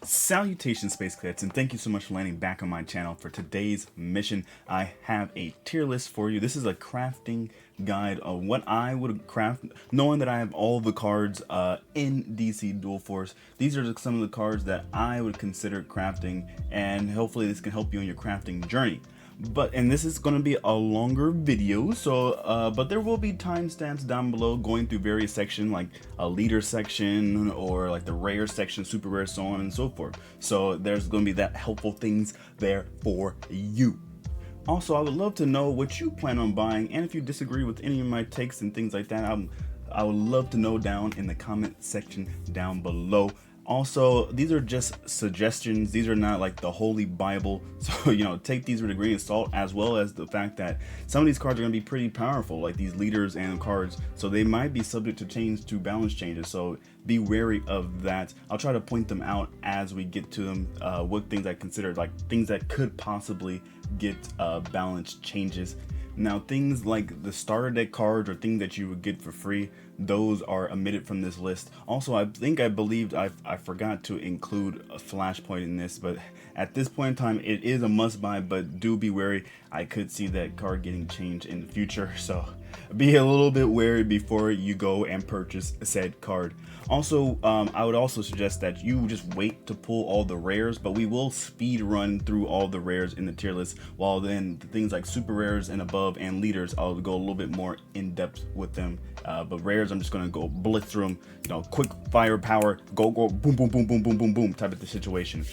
Salutations, Space Cadets, and thank you so much for landing back on my channel. For today's mission, I have a tier list for you. This is a crafting guide of what I would craft, knowing that I have all the cards in DC Dual Force. These are some of the cards that I would consider crafting, and hopefully this can help you on your crafting journey. And this is going to be a longer video, so but there will be timestamps down below going through various sections, like a leader section or like the rare section, super rare, so on and so forth. So there's going to be that helpful things there for you. Also, I would love to know what you plan on buying, and if you disagree with any of my takes and things like that, I would love to know down in the comment section down below. Also, these are just suggestions. These are not like the holy Bible. So, take these with a grain of salt, as well as the fact that some of these cards are going to be pretty powerful, like these leaders and cards. So they might be subject to change to balance changes. So be wary of that. I'll try to point them out as we get to them. What things I consider like things that could possibly get balance changes. Now, things like the starter deck cards or things that you would get for free, those are omitted from this list. Also, I believed I forgot to include a flashpoint in this, but at this point in time, it is a must buy, but do be wary. I could see that card getting changed in the future, so be a little bit wary before you go and purchase said card. Also, I would also suggest that you just wait to pull all the rares, but we will speed run through all the rares in the tier list, while then the things like super rares and above and leaders, I'll go a little bit more in depth with them. But rares, I'm just gonna go blitz through them, quick firepower, go boom, boom, boom, boom, boom, boom, boom type of the situation.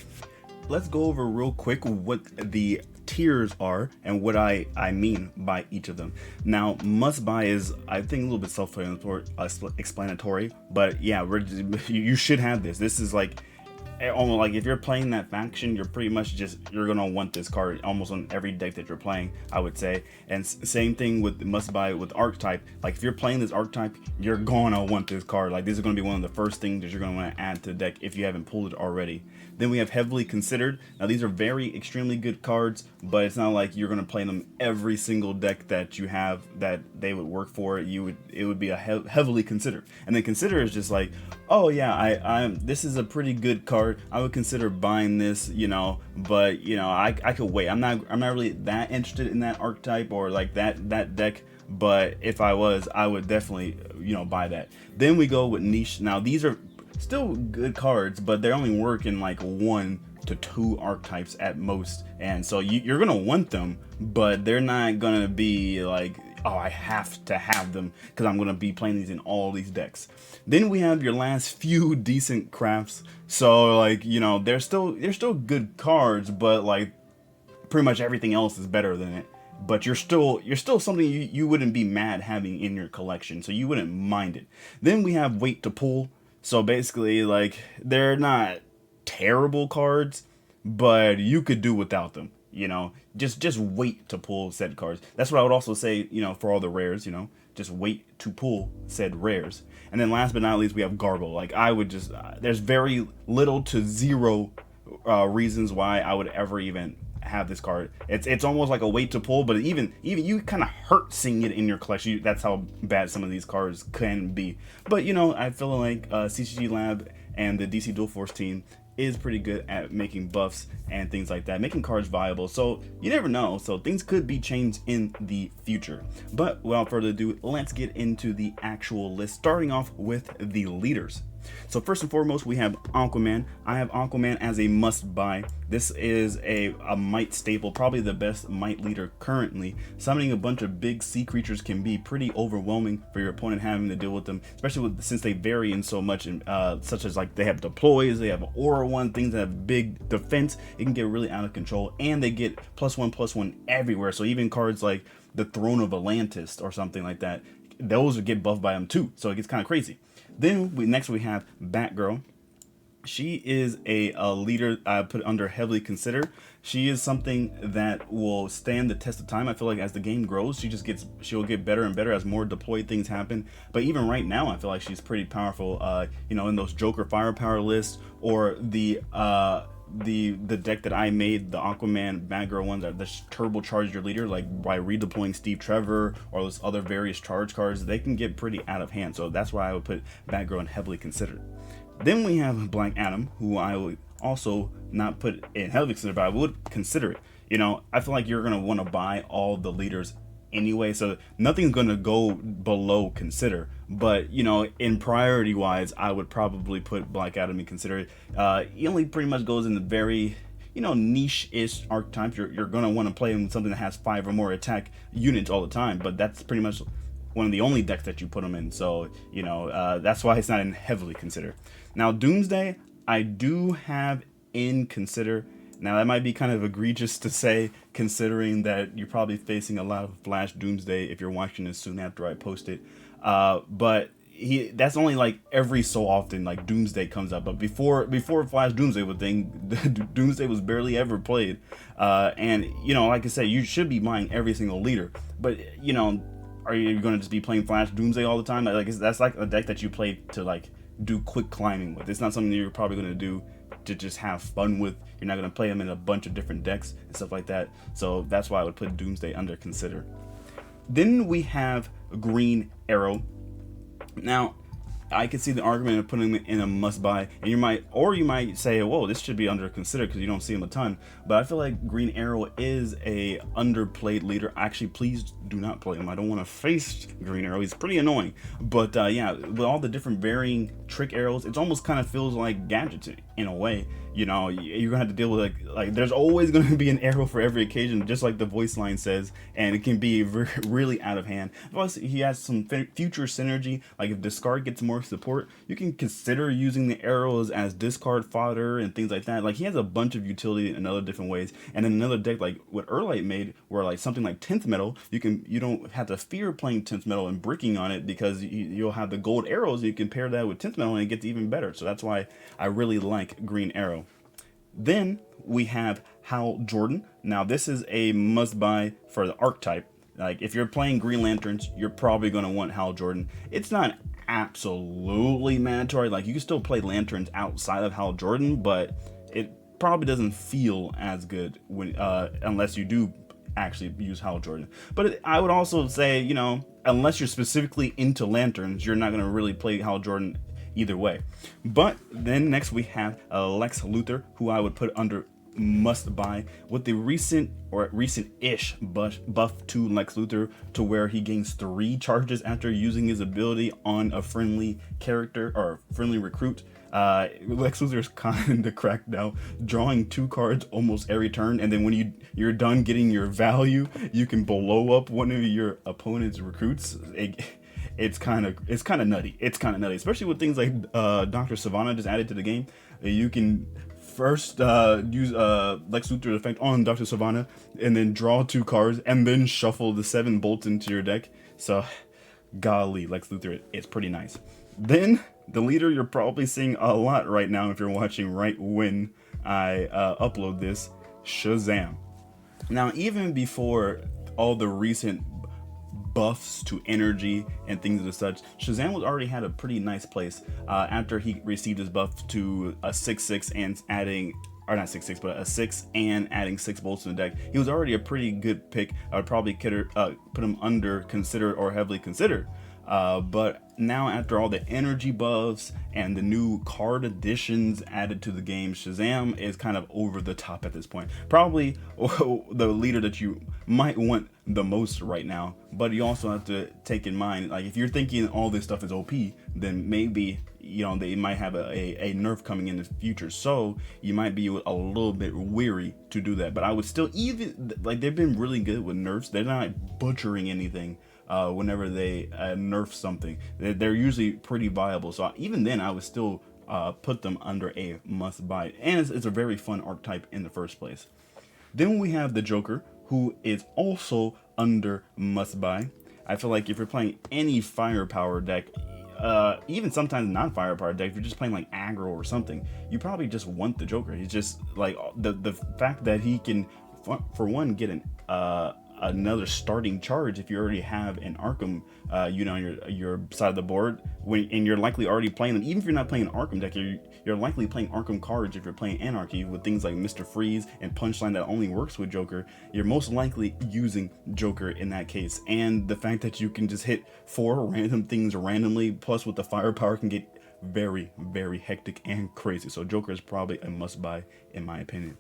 Let's go over real quick what the tiers are and what I mean by each of them. Now, must buy is, I think, a little bit self-explanatory, but yeah, you should have this. This is like almost like if you're playing that faction, you're pretty much you're gonna want this card almost on every deck that you're playing, I would say. And same thing with must buy with archetype. Like if you're playing this archetype, you're gonna want this card. Like this is gonna be one of the first things that you're gonna want to add to the deck if you haven't pulled it already. Then we have heavily considered. Now these are very extremely good cards, but it's not like you're gonna play them every single deck that you have that they would work for. It would be a heavily considered. And then consider is just like, oh yeah, this is a pretty good card. I would consider buying this, but I could wait. I'm not really that interested in that archetype or like that deck. But if I was, I would definitely buy that. Then we go with niche. Now these are still good cards, but they only work in like 1 to 2 archetypes at most, and so you're gonna want them, but they're not gonna be like, oh, I have to have them because I'm gonna be playing these in all these decks. Then we have your last few decent crafts. So like they're still good cards, but like pretty much everything else is better than it. But you're still something you wouldn't be mad having in your collection, so you wouldn't mind it. Then we have wait to pull. So basically, like, they're not terrible cards, but you could do without them. Just wait to pull said cards. That's what I would also say, for all the rares, just wait to pull said rares. And then last but not least, we have Garble. Like, I would just, there's very little to zero reasons why I would ever even have this card. It's almost like a wait to pull, but even you kind of hurt seeing it in your collection. That's how bad some of these cards can be. But I feel like CCG Lab and the DC Dual Force team is pretty good at making buffs and things like that, making cards viable. So you never know, so things could be changed in the future. But without further ado, let's get into the actual list, starting off with the leaders. So first and foremost, we have Aquaman. I have Aquaman as a must buy. This is a might staple, probably the best might leader currently. Summoning a bunch of big sea creatures can be pretty overwhelming for your opponent having to deal with them, especially since they vary in so much, such as like they have deploys, they have aura one, things that have big defense. It can get really out of control, and they get +1/+1 everywhere. So even cards like the Throne of Atlantis or something like that, those would get buffed by them too. So it gets kind of crazy. Then next we have Batgirl. She is a leader I put under heavily considered. She is something that will stand the test of time. I feel like as the game grows, she'll get better and better as more deployed things happen. But even right now, I feel like she's pretty powerful. In those Joker firepower lists, or the deck that I made, the Aquaman Batgirl ones, that turbocharge your leader, like by redeploying Steve Trevor or those other various charge cards, they can get pretty out of hand. So that's why I would put Batgirl in heavily considered. Then we have Black Adam, who I would also not put in heavily consider, but I would consider it. I feel like you're going to want to buy all the leaders anyway, so nothing's going to go below consider. But in priority wise, I would probably put Black Adam in consider. He only pretty much goes in the very niche-ish archetypes. You're going to want to play him with something that has 5 or more attack units all the time, but that's pretty much one of the only decks that you put him in. So that's why it's not in heavily consider. Now Doomsday I do have in consider. Now that might be kind of egregious to say, considering that you're probably facing a lot of Flash Doomsday if you're watching this soon after I post it. But that's only like every so often like Doomsday comes up. But before Flash Doomsday was a thing, Doomsday was barely ever played. And like I said, you should be buying every single leader. But are you going to just be playing Flash Doomsday all the time? Like that's like a deck that you play to like do quick climbing with. It's not something you're probably going to do to just have fun with. You're not going to play them in a bunch of different decks and stuff like that. So that's why I would put Doomsday under consider. Then we have Green Arrow. Now I can see the argument of putting him in a must buy, and you might say, whoa, this should be under consider because you don't see him a ton. But I feel like Green Arrow is a underplayed leader. Actually, please do not play him. I don't want to face Green Arrow. He's pretty annoying. But yeah, with all the different varying trick arrows, it almost kind of feels like gadgets in a way. You're gonna have to deal with like there's always going to be an arrow for every occasion, just like the voice line says, and it can be really out of hand. Plus, he has some future synergy. Like if discard gets more support, you can consider using the arrows as discard fodder and things like that. Like he has a bunch of utility in other different ways. And then another deck like what Erlite made, where like something like 10th Metal, you don't have to fear playing 10th Metal and bricking on it because you'll have the gold arrows. And you can pair that with 10th Metal and it gets even better. So that's why I really like Green Arrow. Then we have Hal Jordan. Now this is a must buy for the archetype. Like if you're playing Green Lanterns, you're probably going to want Hal Jordan. It's not absolutely mandatory. Like you can still play Lanterns outside of Hal Jordan, but it probably doesn't feel as good when unless you do actually use Hal Jordan. But I would also say, unless you're specifically into Lanterns, you're not going to really play Hal Jordan either way. But then next we have Lex Luthor, who I would put under must buy with the recent-ish buff to Lex Luthor, to where he gains 3 charges after using his ability on a friendly character or friendly recruit. Lex Luthor is kind of cracked now, drawing 2 cards almost every turn, and then when you're done getting your value, you can blow up one of your opponent's recruits. It's kind of nutty. It's kind of nutty, especially with things like Dr. Sivana just added to the game. You can first use Lex Luthor effect on Dr. Sivana, and then draw 2 cards, and then shuffle the 7 bolts into your deck. So, golly, Lex Luthor, it's pretty nice. Then the leader you're probably seeing a lot right now if you're watching right when I upload this, Shazam. Now, even before all the recent buffs to energy and things of such, Shazam was already had a pretty nice place after he received his buff to a 6/6 and adding, or not 6/6, but a 6 and adding 6 bolts in the deck. He was already a pretty good pick. I would probably put him under considered or heavily considered. But now after all the energy buffs and the new card additions added to the game, Shazam is kind of over the top at this point. Probably the leader that you might want the most right now, but you also have to take in mind, like if you're thinking all this stuff is OP, then maybe they might have a nerf coming in the future, so you might be a little bit weary to do that. But I would still, even like they've been really good with nerfs. They're not butchering anything. Whenever they nerf something, they're usually pretty viable. So even then, I would still put them under a must buy, and it's a very fun archetype in the first place. Then we have the Joker, who is also under must buy. I feel like if you're playing any firepower deck, even sometimes non-firepower deck, if you're just playing like aggro or something, you probably just want the Joker. He's just like the fact that he can, for one, get another starting charge if you already have an Arkham on your side of the board, and you're likely already playing them. Even if you're not playing an Arkham deck, you're likely playing Arkham cards if you're playing Anarchy with things like Mr. Freeze and Punchline that only works with Joker. You're most likely using Joker in that case. And the fact that you can just hit 4 random things randomly, plus with the firepower can get very, very hectic and crazy. So Joker is probably a must buy in my opinion.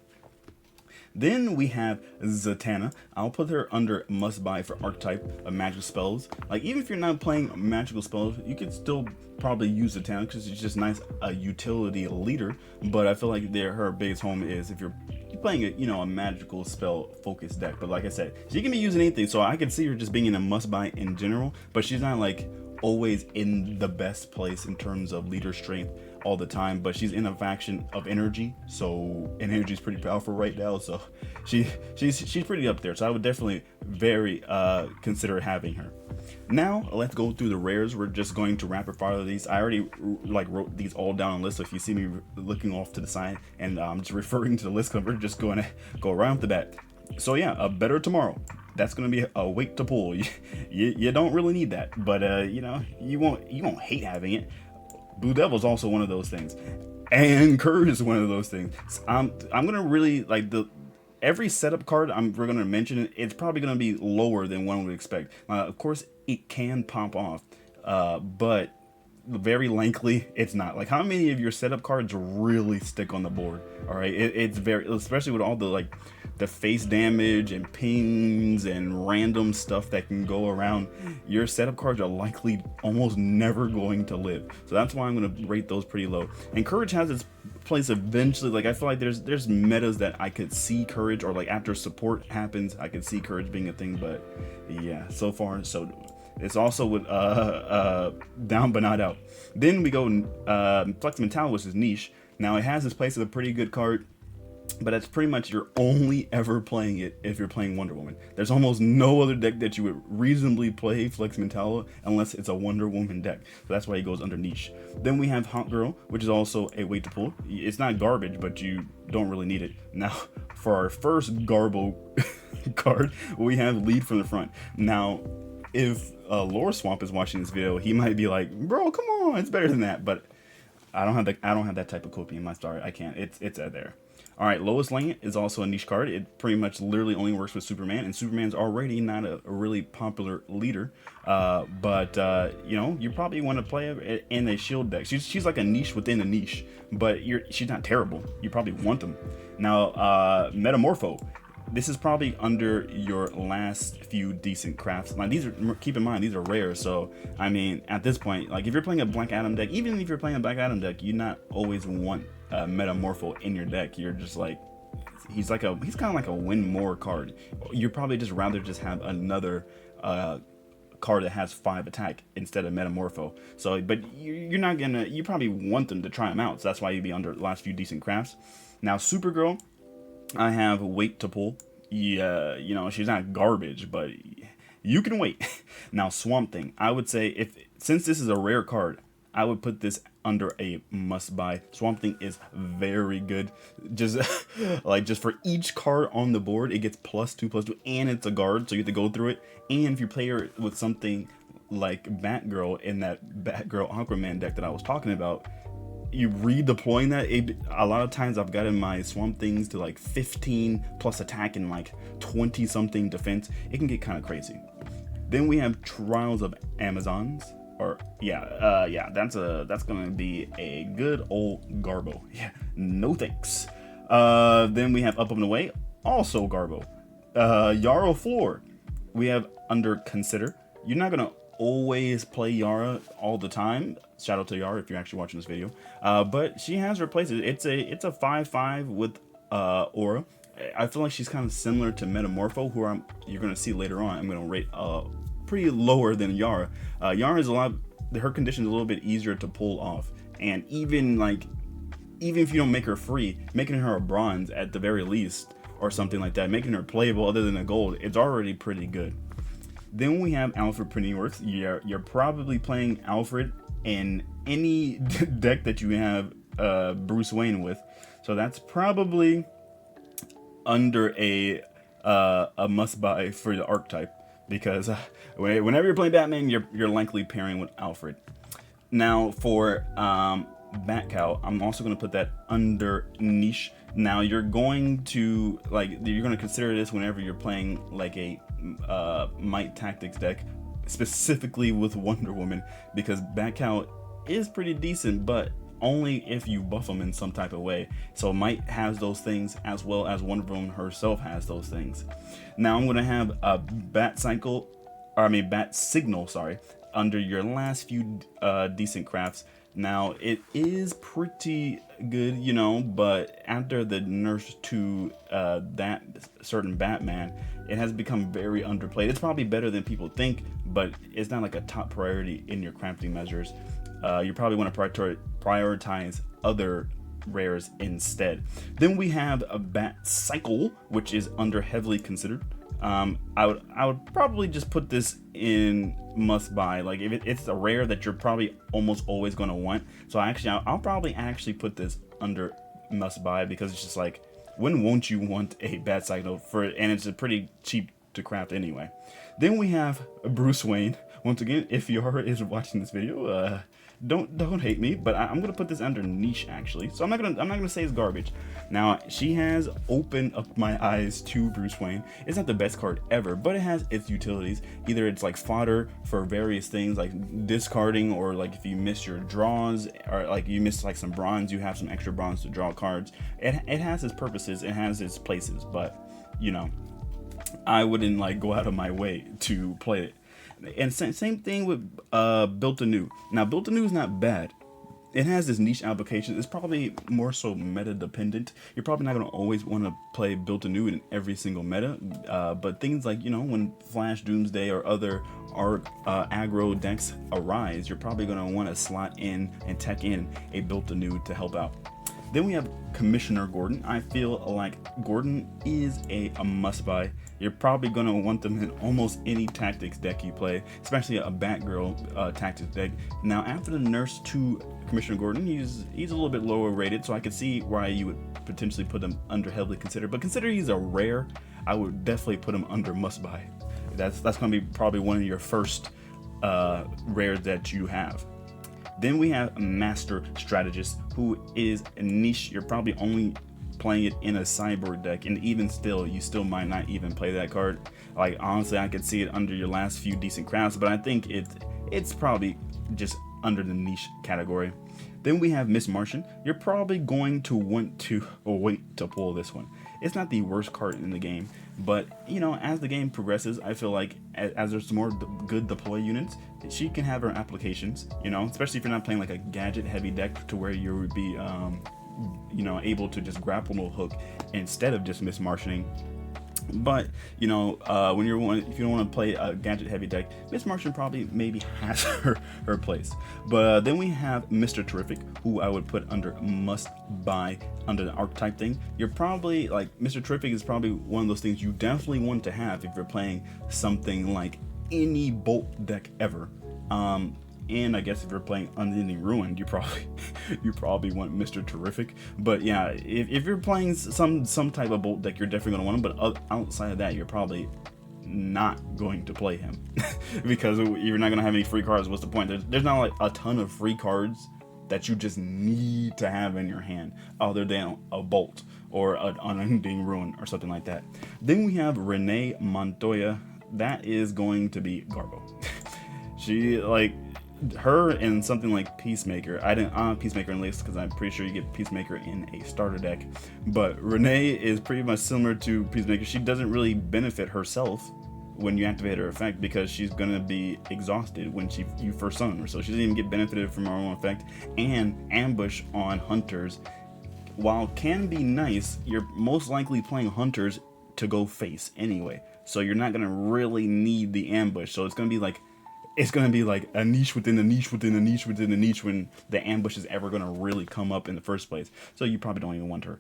Then we have Zatanna. I'll put her under must buy for archetype of magical spells. Like, even if you're not playing magical spells, you could still probably use Zatanna because she's just nice, a utility leader. But I feel like her biggest home is if you're playing a magical spell focused deck. But like I said, she can be using anything, so I can see her just being in a must buy in general. But she's not like always in the best place in terms of leader strength all the time, but she's in a faction of energy, so energy is pretty powerful right now, so she's pretty up there. So I would definitely very consider having her. Now let's go through the rares. We're just going to rapid fire these. I already wrote these all down on a list, so if you see me looking off to the side and I'm just referring to the list, we're just going to go right off the bat. So yeah, a better tomorrow. That's gonna be a weight to pull. You don't really need that, but you won't hate having it. Blue Devil's also one of those things, and Courage is one of those things. I'm gonna really like every setup card we're gonna mention. It's probably gonna be lower than one would expect. Of course, it can pop off, but very likely it's not. Like, how many of your setup cards really stick on the board? All right, it's very, especially with all the face damage and pings and random stuff that can go around, your setup cards are likely almost never going to live. So that's why I'm going to rate those pretty low. And Courage has its place eventually. Like, I feel like there's metas that I could see Courage, or like after support happens, I could see Courage being a thing. But yeah, so far, so it's also with down but not out. Then we go Flex Mental, which is niche. Now it has its place as a pretty good card, but that's pretty much you're only ever playing it if you're playing Wonder Woman. There's almost no other deck that you would reasonably play Flex Mentala unless it's a Wonder Woman deck. So that's why it goes under niche. Then we have Hot Girl, which is also a weight to pull. It's not garbage, but you don't really need it. Now, for our first Garbo card, we have Lead from the Front. Now, if Lore Swamp is watching this video, he might be like, bro, come on, it's better than that. But I don't have that type of copy in my star. I can't. It's there. All right, Lois Lane is also a niche card. It pretty much literally only works with Superman, and Superman's already not a really popular leader. But you probably want to play it in a shield deck. She's like a niche within a niche, but she's not terrible. You probably want them. Now, Metamorpho. This is probably under your last few decent crafts. Now, keep in mind, these are rare. So, I mean, at this point, like if you're playing a Black Adam deck, even if you're playing a Black Adam deck, you not always want Metamorpho in your deck. You're just like, he's kind of like a win more card. You'd probably just rather just have another card that has 5 attack instead of Metamorpho. So, but you probably want them to try them out. So that's why you'd be under the last few decent crafts. Now, Supergirl, I have weight to pull. Yeah, she's not garbage, but you can wait. Now, Swamp Thing, I would say since this is a rare card, I would put this under a must buy. Swamp Thing is very good. Just just for each card on the board, it gets +2/+2, and it's a guard, so you have to go through it. And if you play her with something like Batgirl in that Batgirl Aquaman deck that I was talking about, you redeploying that, a lot of times I've gotten my Swamp Things to like 15 plus attack and like 20 something defense. It can get kind of crazy. Then we have Trials of Amazons, or that's gonna be a good old Garbo. Yeah, no thanks. Then we have Up and Away, also Garbo. Yarrow Floor, we have under Consider. You're not gonna always play Yara all the time. Shout out to Yara if you're actually watching this video. But she has replaced it. It's a 5/5 with Aura. I feel like she's kind of similar to Metamorpho, who you're gonna see later on. I'm gonna rate pretty lower than Yara. Yara is her condition is a little bit easier to pull off, and even if you don't make her free, making her a bronze at the very least or something like that, making her playable other than a gold, it's already pretty good. Then we have Alfred Pennyworth. You're probably playing Alfred in any deck that you have Bruce Wayne with, so that's probably under a must buy for the archetype, because whenever you're playing Batman, you're likely pairing with Alfred. Now for Batcow, I'm also going to put that under niche. Now you're going to consider this whenever you're playing like a Might Tactics deck, specifically with Wonder Woman, because Batcow is pretty decent, but only if you buff them in some type of way. So Might has those things as well as Wonder Woman herself has those things. Now I'm gonna have a Bat Signal, sorry, under your last few decent crafts. Now it is pretty good, you know, but after the nerfs to that certain Batman, it has become very underplayed. It's probably better than people think, but it's not like a top priority in your crafting measures. You probably want to prioritize other rares instead. Then we have a Bat Cycle, which is under heavily considered. I would probably just put this in must buy. Like if it's a rare that you're probably almost always going to want. So I'll probably actually put this under must buy, because it's just like, when won't you want a Bat Cycle and it's a pretty cheap to craft anyway. Then we have Bruce Wayne. Once again, if Yara is watching this video, don't hate me, but I'm gonna put this under niche actually. So I'm not gonna say it's garbage. Now she has opened up my eyes to Bruce Wayne. It's not the best card ever, but it has its utilities. Either it's like fodder for various things like discarding, or like if you miss your draws, or like you miss like some bronze, you have some extra bronze to draw cards. It has its purposes, it has its places, but you know, I wouldn't like go out of my way to play it. And same thing with Built Anew. Now Built Anew is not bad. It has this niche application. It's probably more so meta dependent. You're probably not going to always want to play Built Anew in every single meta, but things like, you know, when Flash Doomsday or other aggro decks arise, you're probably going to want to slot in and tech in a Built Anew to help out. Then we have Commissioner Gordon. I feel like Gordon is a must buy. You're probably going to want them in almost any tactics deck you play, especially a Batgirl tactics deck. Now, after the nerfs to Commissioner Gordon, he's a little bit lower rated, so I could see why you would potentially put him under heavily considered. But considering he's a rare, I would definitely put him under must buy. That's going to be probably one of your first rares that you have. Then we have Master Strategist, who is a niche. You're probably only playing it in a Cyborg deck, and even still, you still might not even play that card. Like honestly, I could see it under your last few decent crafts, but I think it's probably just under the niche category. Then we have Miss Martian. You're probably going to want to wait to pull this one. It's not the worst card in the game, but you know, as the game progresses, I feel like as there's more good deploy units, she can have her applications, you know, especially if you're not playing like a gadget heavy deck to where you would be you know, able to just grapple no hook instead of just Miss Martianing. But you know, if you don't want to play a gadget heavy deck, Miss Martian probably maybe has her place. But then we have Mr. Terrific, who I would put under must buy under the archetype thing. You're probably like, Mr. Terrific is probably one of those things you definitely want to have if you're playing something like any Bolt deck ever. And I guess if you're playing Unending Ruin, you probably want Mr. Terrific. But yeah, if you're playing some type of Bolt deck, you're definitely gonna want him. But outside of that, you're probably not going to play him because you're not gonna have any free cards. What's the point? There's not like a ton of free cards that you just need to have in your hand, other than a Bolt or an Unending Ruin or something like that. Then we have Renee Montoya. That is going to be Garbo. She like. Her and something like Peacemaker. I didn't Peacemaker in list because I'm pretty sure you get Peacemaker in a starter deck. But Renee is pretty much similar to Peacemaker. She doesn't really benefit herself when you activate her effect because she's gonna be exhausted when you first summon her. So she doesn't even get benefited from her own effect. And ambush on hunters, while can be nice, you're most likely playing hunters to go face anyway. So you're not gonna really need the ambush. So it's gonna be like a niche within a niche within a niche within a niche when the ambush is ever going to really come up in the first place. So you probably don't even want her.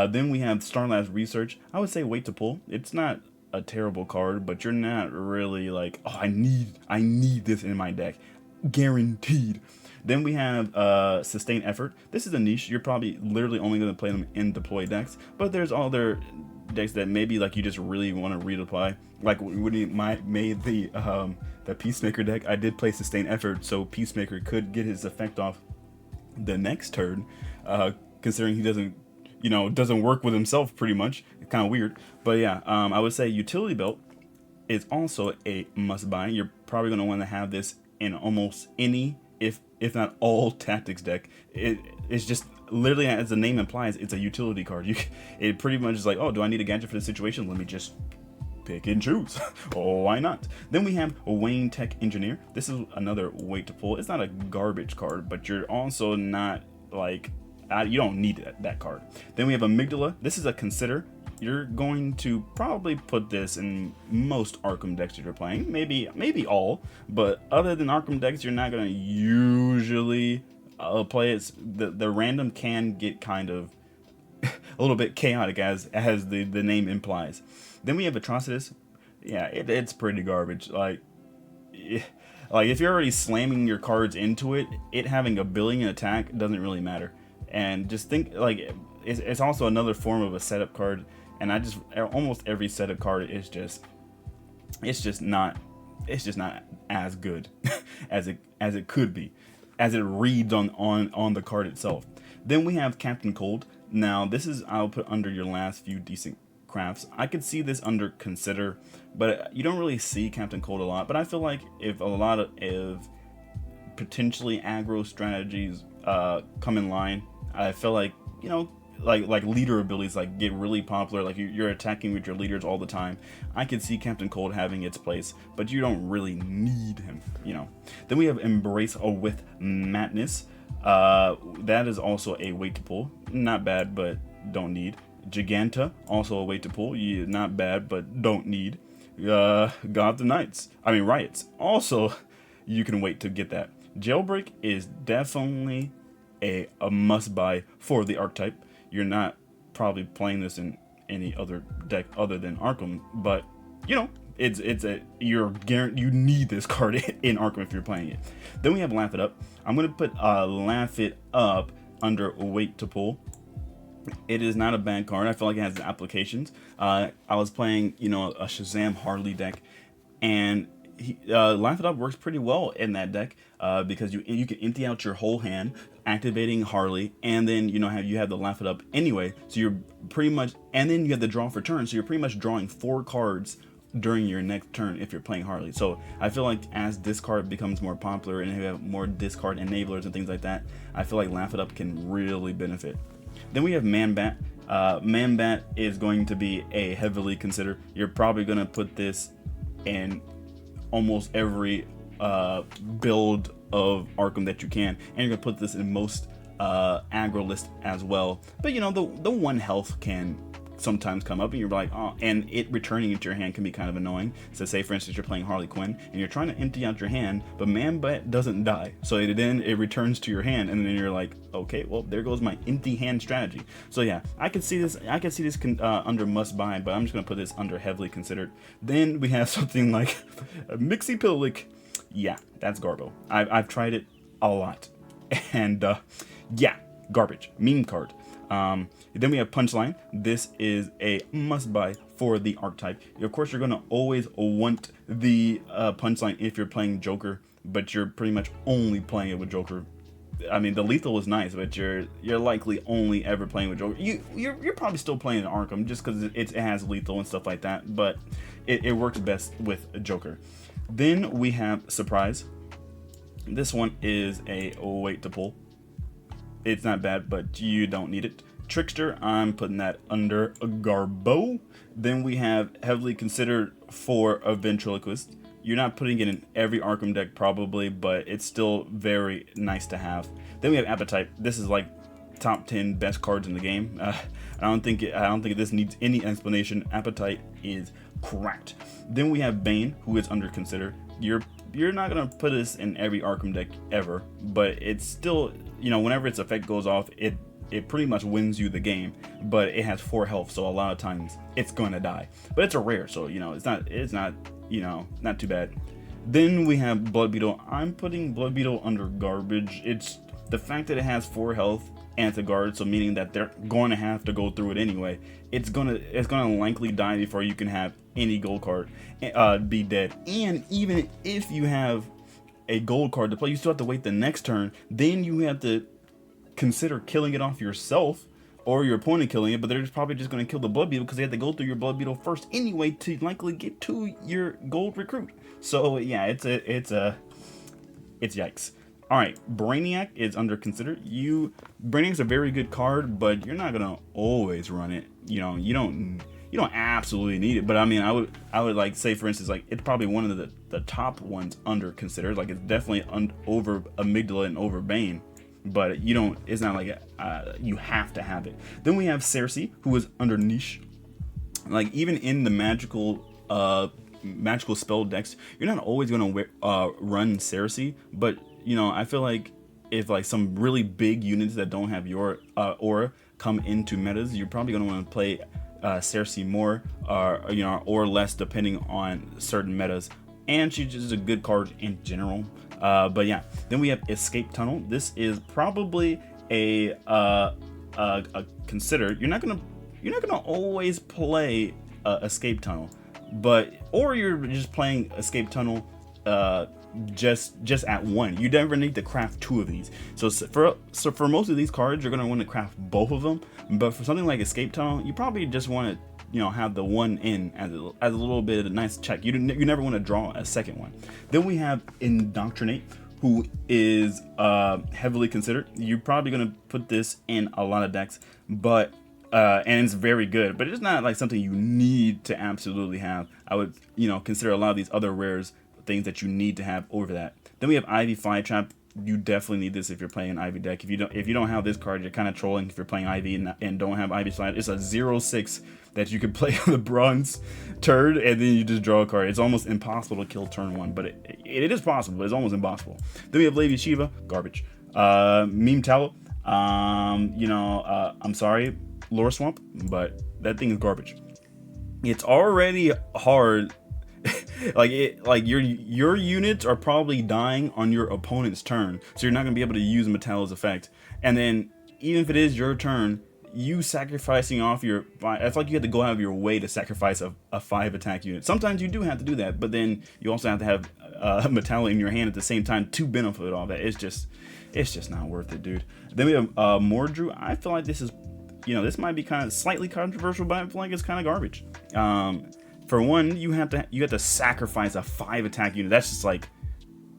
Then we have Starlab's Research. I would say wait to pull. It's not a terrible card, but you're not really like, oh, I need this in my deck. Guaranteed. Then we have Sustained Effort. This is a niche. You're probably literally only going to play them in deploy decks, but there's other decks that maybe like you just really want to redeploy. Like when he made the Peacemaker deck, I did play Sustained Effort, so Peacemaker could get his effect off the next turn, considering he doesn't work with himself pretty much. It's kind of weird, but yeah, I would say Utility Belt is also a must buy. You're probably going to want to have this in almost any if not all tactics deck. It's just literally, as the name implies, it's a utility card. It pretty much is like, oh, do I need a gadget for this situation? Let me just pick and choose. Oh, why not? Then we have Wayne Tech Engineer. This is another wait to pull. It's not a garbage card, but you're also not like, you don't need that card. Then we have Amygdala. This is a consider. You're going to probably put this in most Arkham decks that you're playing, maybe all, but other than Arkham decks, you're not going to usually play it. The random can get kind of a little bit chaotic, as the name implies. Then we have Atrocitus. Yeah, it's pretty garbage. Like if you're already slamming your cards into it, it having a billion attack doesn't really matter. And just think, like, it's also another form of a setup card. And almost every setup card is just not as good as it could be, as it reads on the card itself. Then we have Captain Cold. Now this is, I'll put under your last few decent crafts. I could see this under consider, but you don't really see Captain Cold a lot. But I feel like if potentially aggro strategies come in line, I feel like, you know, like leader abilities like get really popular, like you're attacking with your leaders all the time, I could see Captain Cold having its place, but you don't really need him, you know. Then we have Embrace with Madness. That is also a wait to pull. Not bad, but don't need. Giganta, also a wait to pull. Not bad, but don't need. Gotham Riots. Also, you can wait to get that. Jailbreak is definitely a must buy for the archetype. You're not probably playing this in any other deck other than Arkham, but you know, you need this card in Arkham if you're playing it. Then we have Laugh It Up. I'm gonna put Laugh It Up under wait to pull. It is not a bad card. I feel like it has applications. I was playing, you know, a Shazam Harley deck, and Laugh It Up works pretty well in that deck because you can empty out your whole hand, activating Harley, and then you have the Laugh It Up anyway. So you're pretty much, and then you have the draw for turn. So you're pretty much drawing 4 cards during your next turn if you're playing Harley. So I feel like as this card becomes more popular and you have more discard enablers and things like that, I feel like Laugh It Up can really benefit. Then we have Man Bat. Man Bat is going to be a heavily considered. You're probably going to put this in almost every build of Arkham that you can, and you're gonna put this in most aggro list as well. But you know, the 1 health can sometimes come up and you're like, oh, and it returning into your hand can be kind of annoying. So say for instance you're playing Harley Quinn and you're trying to empty out your hand, but Man Bat doesn't die, so then it returns to your hand, and then you're like, okay, well, there goes my empty hand strategy. So yeah, I could see this under must buy, but I'm just gonna put this under heavily considered. Then we have something like Mixie Pillic. Yeah, that's Garbo. I've tried it a lot, and yeah, garbage. Meme card. Then we have Punchline. This is a must buy for the archetype. Of course, you're gonna always want the Punchline if you're playing Joker, but you're pretty much only playing it with Joker. I mean, the lethal is nice, but you're likely only ever playing with Joker. You're probably still playing in Arkham just because it has lethal and stuff like that, but it works best with Joker. Then we have Surprise. This one is a wait to pull. It's not bad, but you don't need it. Trickster, I'm putting that under Garbo. Then we have heavily considered for a Ventriloquist. You're not putting it in every Arkham deck probably, but it's still very nice to have. Then we have Appetite. This is like top 10 best cards in the game. I don't think this needs any explanation. Appetite is cracked. Then we have Bane, who is under consider. You're not gonna put this in every Arkham deck ever, but it's still, you know, whenever its effect goes off, it pretty much wins you the game. But it has 4 health, so a lot of times it's gonna die. But it's a rare, so you know it's not you know, not too bad. Then we have Blood Beetle. I'm putting Blood Beetle under garbage. It's the fact that it has 4 health and it's a guard, so meaning that they're going to have to go through it anyway. It's gonna likely die before you can have any gold card be dead. And even if you have a gold card to play, you still have to wait the next turn. Then you have to consider killing it off yourself or your opponent killing it, but they're probably just going to kill the Blood Beetle because they have to go through your Blood Beetle first anyway to likely get to your gold recruit. So yeah, it's yikes. All right, Brainiac is under consider. Brainiac's a very good card, but you're not gonna always run it. You don't absolutely need it. But I mean, I would like say, for instance, like it's probably one of the top ones under considered. Like it's definitely over Amygdala and over Bane, but you don't. It's not like you have to have it. Then we have Cersei, who is under niche. Like even in the magical spell decks, you're not always gonna run Cersei, but I feel like if like some really big units that don't have your aura come into metas, you're probably gonna want to play Cersei more, or less depending on certain metas. And she's just a good card in general. But yeah, then we have Escape Tunnel. This is probably a consider. You're not gonna always play Escape Tunnel, or you're just playing Escape Tunnel just at one. You never need to craft two of these. So for most of these cards, you're gonna want to craft both of them. But for something like Escape Tunnel, you probably just want to have the one in as a little bit of a nice check. You never want to draw a second one. Then we have Indoctrinate, who is heavily considered. You're probably gonna put this in a lot of decks, but and it's very good, but it's not like something you need to absolutely have. I would consider a lot of these other rares things that you need to have over that. Then we have Ivy Flytrap. You definitely need this if you're playing an Ivy deck. If you don't have this card, you're kind of trolling if you're playing Ivy and don't have Ivy Flytrap. It's a 0/6 that you could play on the bronze turn, and then you just draw a card. It's almost impossible to kill turn one, but it is possible, but it's almost impossible. Then we have Lady Shiva, garbage. Meme Tallow, I'm sorry, Lore Swamp, but that thing is garbage. It's already hard. like your units are probably dying on your opponent's turn, so you're not gonna be able to use Metallo's effect. And then even if it is your turn, you sacrificing off your it's like you have to go out of your way to sacrifice a 5 attack unit. Sometimes you do have to do that, but then you also have to have Metallo in your hand at the same time to benefit all that. It's just not worth it, dude. Then we have Mordru. I feel like this is this might be kind of slightly controversial, but I feel like it's kind of garbage. For one, you have to sacrifice a 5 attack unit. That's just like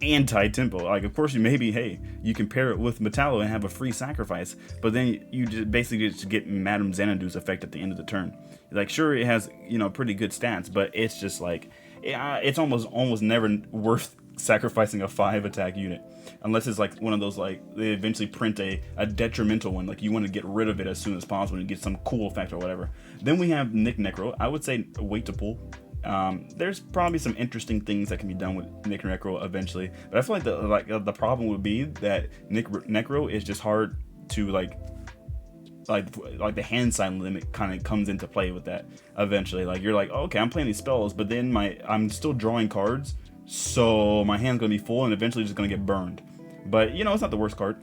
anti-tempo. Like, of course, you can pair it with Metallo and have a free sacrifice, but then you just basically just get Madame Xanadu's effect at the end of the turn. Like, sure, it has pretty good stats, but it's just like it's almost never worth sacrificing a 5 attack unit, unless it's like one of those, like they eventually print a detrimental one, like you want to get rid of it as soon as possible and get some cool effect or whatever. Then we have Nick Necro. I would say wait to pull. There's probably some interesting things that can be done with Nick Necro eventually, but I feel like the problem would be that Nick Necro is just hard to like the hand sign limit kind of comes into play with that eventually. Like you're like, oh, okay, I'm playing these spells, but then I'm still drawing cards, so my hand's gonna be full and eventually just gonna get burned. But it's not the worst card.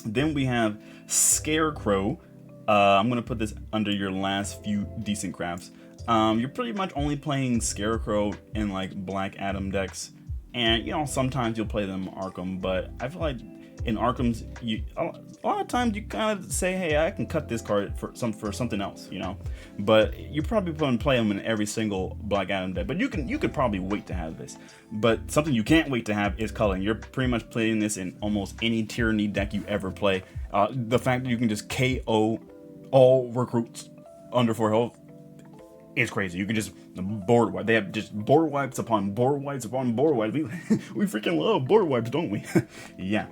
Then we have Scarecrow. I'm gonna put this under your last few decent crafts. You're pretty much only playing Scarecrow in like Black Adam decks, and sometimes you'll play them Arkham, but I feel like in Arkham's, a lot of times you kind of say, hey, I can cut this card for something else, but you probably wouldn't play them in every single Black Adam deck. But you could probably wait to have this. But something you can't wait to have is culling. You're pretty much playing this in almost any Tyranny deck you ever play. The fact that you can just KO all recruits under 4 health, it's crazy. You can just board wipe. They have just board wipes upon board wipes upon board wipes. We freaking love board wipes, don't we? Yeah,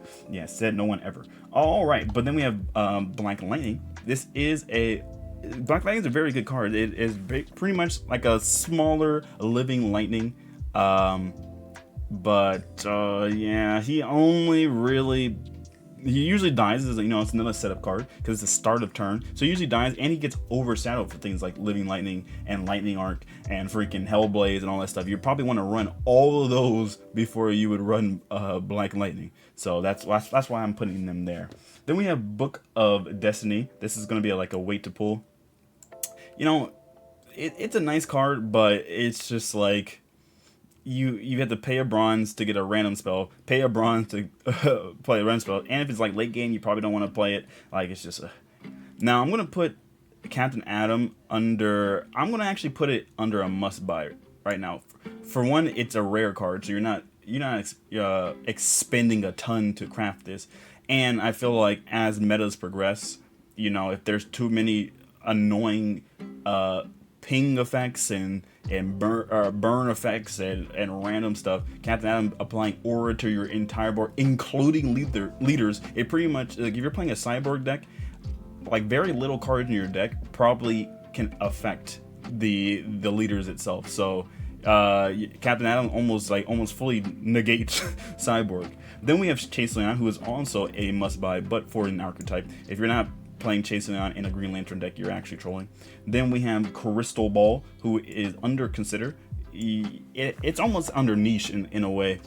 said no one ever. All right, but then we have Black Lightning. Black Lightning is a very good card. It is pretty much like a smaller living lightning. Yeah, he usually dies as it's another setup card because it's the start of turn, so he usually dies, and he gets overshadowed for things like Living Lightning and Lightning Arc and freaking Hellblaze and all that stuff. You probably want to run all of those before you would run Black Lightning, so that's why I'm putting them there. Then we have Book of Destiny. This is going to be like a wait to pull. It's a nice card, but it's just like you have to pay a bronze to get a random spell, pay a bronze to play a random spell, and if it's like late game, you probably don't want to play it. Like it's just Now I'm gonna put Captain Atom under. I'm gonna actually put it under a must buy right now. For one, it's a rare card, so you're not expending a ton to craft this. And I feel like as metas progress, if there's too many annoying ping effects and burn effects and random stuff, Captain Atom applying aura to your entire board, including leaders, it pretty much, like, if you're playing a cyborg deck, like, very little cards in your deck probably can affect the leaders itself. So Captain Atom almost fully negates cyborg. Then we have Chase Leon, who is also a must buy, but for an archetype. If you're not playing Chase Leon in a Green Lantern deck, you're actually trolling. Then we have Crystal Ball, who is under consider. It's almost under niche in a way,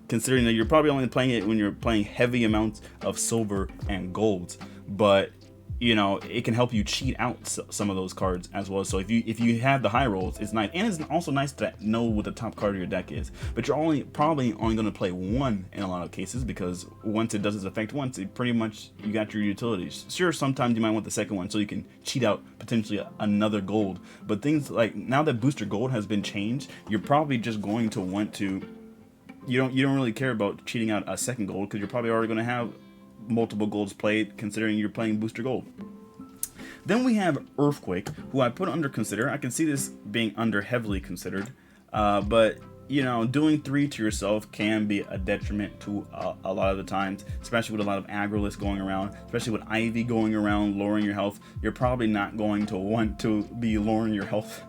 considering that you're probably only playing it when you're playing heavy amounts of silver and gold. But it can help you cheat out some of those cards as well. So if you have the high rolls, it's nice, and it's also nice to know what the top card of your deck is. But you're probably only going to play one in a lot of cases, because once it does its effect once, it pretty much, you got your utilities. Sure, sometimes you might want the second one so you can cheat out potentially another gold. But things like, now that Booster Gold has been changed, you're probably just going to want to. You don't really care about cheating out a second gold, because you're probably already going to have multiple golds played, considering you're playing Booster Gold. Then we have Earthquake, who I put under consider. I can see this being under heavily considered, but doing 3 to yourself can be a detriment to a lot of the times, especially with a lot of aggro lists going around, especially with Ivy going around lowering your health. You're probably not going to want to be lowering your health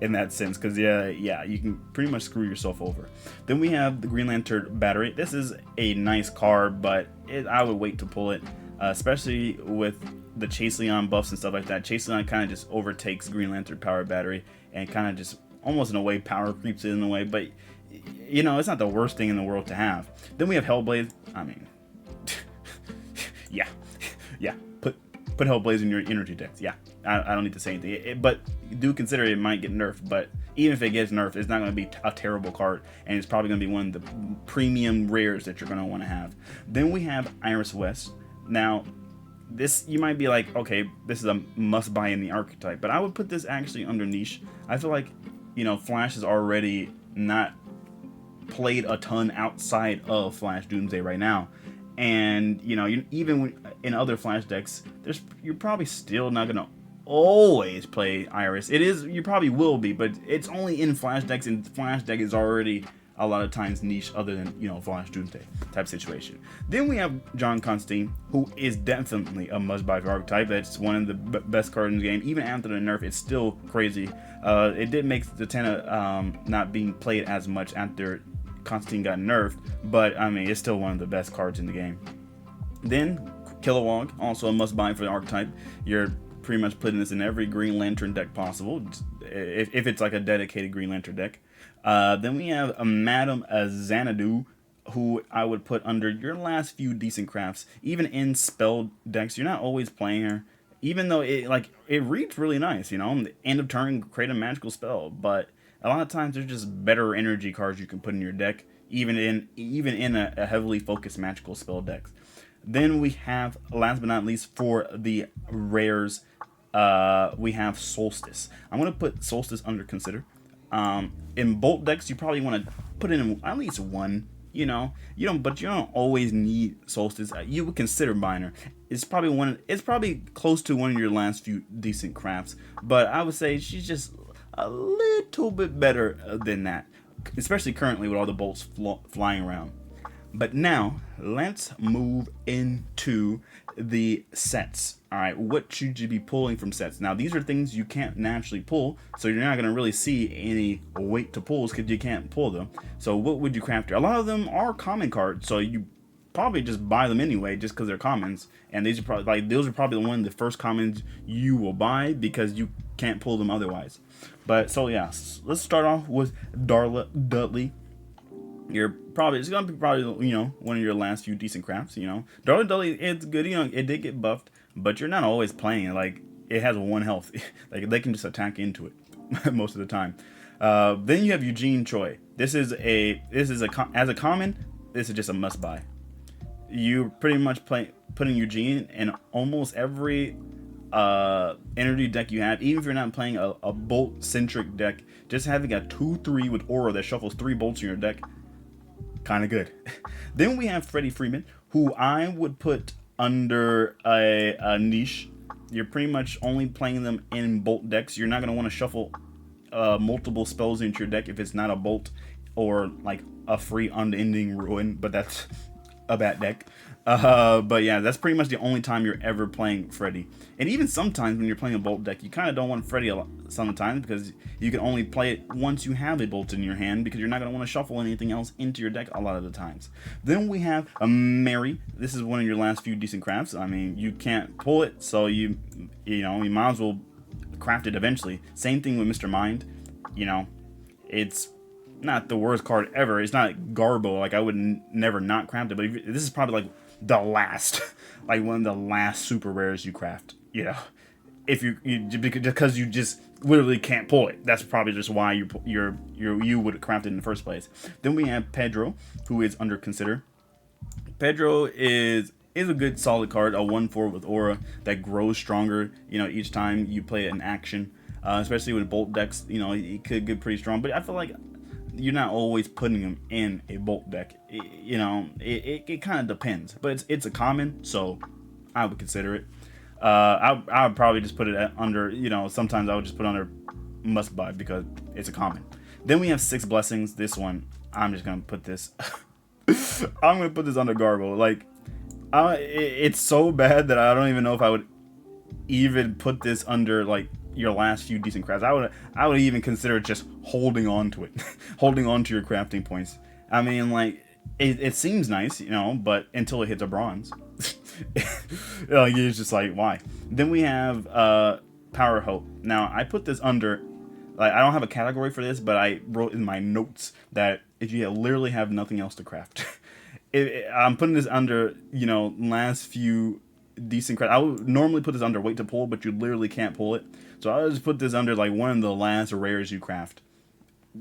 in that sense, because you can pretty much screw yourself over. Then we have the Green Lantern Battery. This is a nice card, but I would wait to pull it, especially with the Chase Leon buffs and stuff like that. Chase Leon kind of just overtakes Green Lantern Power Battery and kind of just almost in a way power creeps it in a way, but it's not the worst thing in the world to have. Then we have Hellblade. I mean, yeah, put Hellblade in your energy decks. Yeah, I don't need to say anything, but do consider it might get nerfed. But even if it gets nerfed, it's not going to be a terrible card, and it's probably going to be one of the premium rares that you're going to want to have. Then we have Iris West. Now, this, you might be like, okay, this is a must buy in the archetype, but I would put this actually under niche. I feel like, Flash is already not played a ton outside of Flash Doomsday right now, and even in other Flash decks, you're probably still not gonna always play Iris. You probably will be, but it's only in Flash decks, and Flash deck is already a lot of times niche, other than Flash Doomsday type situation. Then we have John Constantine, who is definitely a must-buy for archetype. That's one of the best cards in the game. Even after the nerf, it's still crazy. It did make Zatanna not being played as much after Constantine got nerfed, but I mean, it's still one of the best cards in the game. Then Kilowog, also a must-buy for the archetype. You're pretty much putting this in every Green Lantern deck possible, if it's like a dedicated Green Lantern deck. Then we have Madame Xanadu, who I would put under your last few decent crafts. Even in spell decks, you're not always playing her, even though it reads really nice. The end of turn, create a magical spell. But a lot of times there's just better energy cards you can put in your deck, even in a heavily focused magical spell deck. Then we have, last but not least, for the rares, we have Solstice. I'm gonna put Solstice under consider. In Bolt decks, you probably want to put in at least one. But you don't always need Solstice. You would consider buying her. It's probably close to one of your last few decent crafts, but I would say she's just a little bit better than that, especially currently with all the bolts flying around. But now let's move into the sets. All right, what should you be pulling from sets? Now, these are things you can't naturally pull, so you're not going to really see any weight to pulls because you can't pull them. So what would you craft here? A lot of them are common cards, so you probably just buy them anyway just because they're commons. And these are probably one of the first commons you will buy because you can't pull them otherwise. But so yeah, let's start off with Darla Dudley. It's gonna be probably one of your last few decent crafts. Darla Dudley, it's good. It did get buffed, but you're not always playing it. Like, it has 1 health. Like, they can just attack into it most of the time. Then you have Eugene Choi. As a common, this is just a must buy. You pretty much putting Eugene in almost every energy deck you have, even if you're not playing a bolt centric deck. Just having a 2/3 with aura that shuffles 3 bolts in your deck, kind of good. Then we have Freddie Freeman, who I would put under a niche. You're pretty much only playing them in bolt decks. You're not going to want to shuffle multiple spells into your deck if it's not a bolt or like a free unending ruin, but that's a bad deck. But yeah, that's pretty much the only time you're ever playing Freddy. And even sometimes when you're playing a bolt deck, you kind of don't want Freddy a lot, sometimes, because you can only play it once you have a bolt in your hand, because you're not going to want to shuffle anything else into your deck a lot of the times. Then we have a Mary. This is one of your last few decent crafts. I mean, you can't pull it, so you might as well craft it eventually. Same thing with Mr. Mind. You know, it's not the worst card ever. It's not Garbo. Like, I would never not craft it, but this is probably like the last, like one of the last super rares you craft. You know, if because you just literally can't pull it. That's probably just why you would craft it in the first place. Then we have Pedro, who is under consider. Pedro is a good solid card, a 1/4 with aura that grows stronger, you know, each time you play it in action. Especially with bolt decks, you know, it could get pretty strong. But I feel like you're not always putting them in a bolt deck. It kind of depends. But it's a common, so I would consider it. I would probably just put it under, you know, sometimes I would just put it under must buy because it's a common. Then we have 6 blessings. This one, I'm just going to put this. I'm going to put this under Garbo. Like, it's so bad that I don't even know if I would even put this under, like, your last few decent crafts. I would even consider just holding on to it. Holding on to your crafting points. I mean, like, it seems nice, you know, but until it hits a bronze. Like, it's just like, why? Then we have Power Hope. Now, I put this under, like, I don't have a category for this, but I wrote in my notes that if you literally have nothing else to craft, I'm putting this under, you know, last few decent craft. I would normally put this under wait to pull, but you literally can't pull it. So I just put this under like one of the last rares you craft.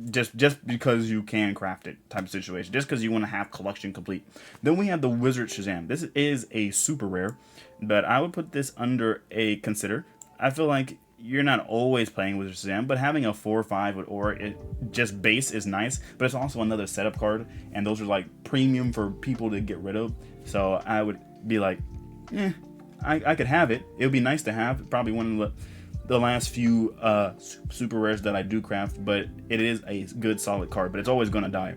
Just because you can craft it type of situation. Just because you want to have collection complete. Then we have the Wizard Shazam. This is a super rare, but I would put this under a consider. I feel like you're not always playing Wizard Shazam, but having a 4/5 with aura, it just base is nice, but it's also another setup card, and those are like premium for people to get rid of. So I would be like, I could have it. It would be nice to have. Probably one of the last few super rares that I do craft, but it is a good solid card, but it's always going to die.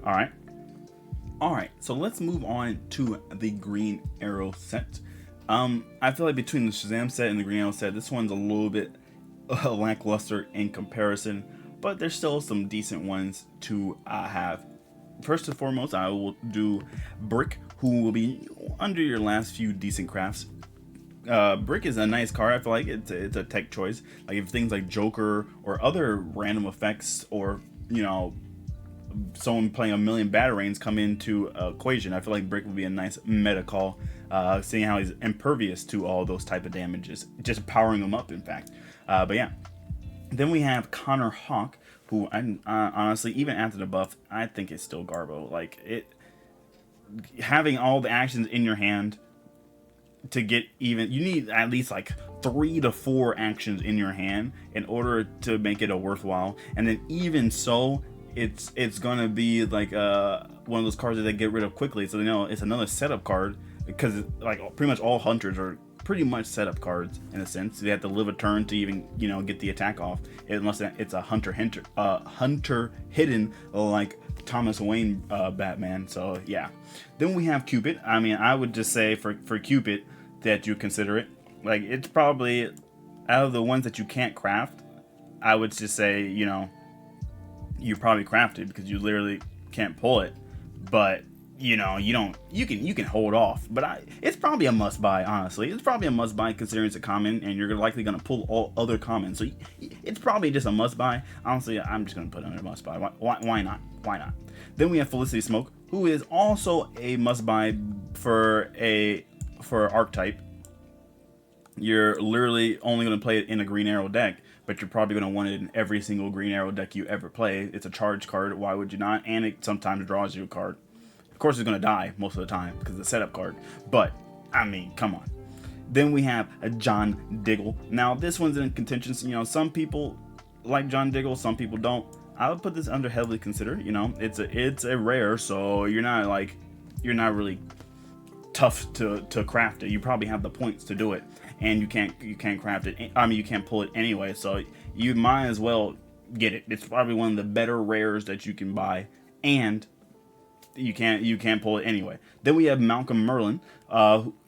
Alright, so let's move on to the Green Arrow set. I feel like between the Shazam set and the Green Arrow set, this one's a little bit lackluster in comparison, but there's still some decent ones to have. First and foremost, I will do Brick, who will be under your last few decent crafts. Brick is a nice card. I feel like it's a tech choice. Like if things like Joker or other random effects, or you know, someone playing a million Batarangs come into equation, I feel like Brick would be a nice meta call. Seeing how he's impervious to all those type of damages, just powering him up, in fact. But yeah, then we have Connor Hawk, who I honestly, even after the buff, I think it's still Garbo. Like having all the actions in your hand. To get even, you need at least like 3 to 4 actions in your hand in order to make it a worthwhile. And then even so, it's gonna be like one of those cards that they get rid of quickly. So you know it's another setup card, because like pretty much all hunters are pretty much setup cards in a sense. They have to live a turn to even, you know, get the attack off, unless it's a hunter hidden like Thomas Wayne Batman. So yeah. Then we have Cupid. I mean, I would just say for Cupid that you consider it. Like, it's probably out of the ones that you can't craft, I would just say, you know, you probably craft it because you literally can't pull it. But you know, you can hold off. But it's probably a must buy, honestly. It's probably a must buy considering it's a common, and you're likely gonna pull all other commons. So it's probably just a must buy. Honestly, I'm just gonna put it under must buy. Why not? Why not? Then we have Felicity Smoke, who is also a must buy for archetype. You're literally only going to play it in a Green Arrow deck, but you're probably going to want it in every single Green Arrow deck you ever play. It's a charge card, why would you not? And it sometimes draws you a card. Of course, it's going to die most of the time because it's a setup card, but I mean, come on. Then we have a John Diggle. Now, this one's in contention. You know, some people like John Diggle, some people don't. I would put this under heavily consider. You know, it's a rare, so you're not really tough to craft it. You probably have the points to do it, and you can't craft it. I mean, you can't pull it anyway, so you might as well get it. It's probably one of the better rares that you can buy, and you can't pull it anyway. Then we have Malcolm Merlin.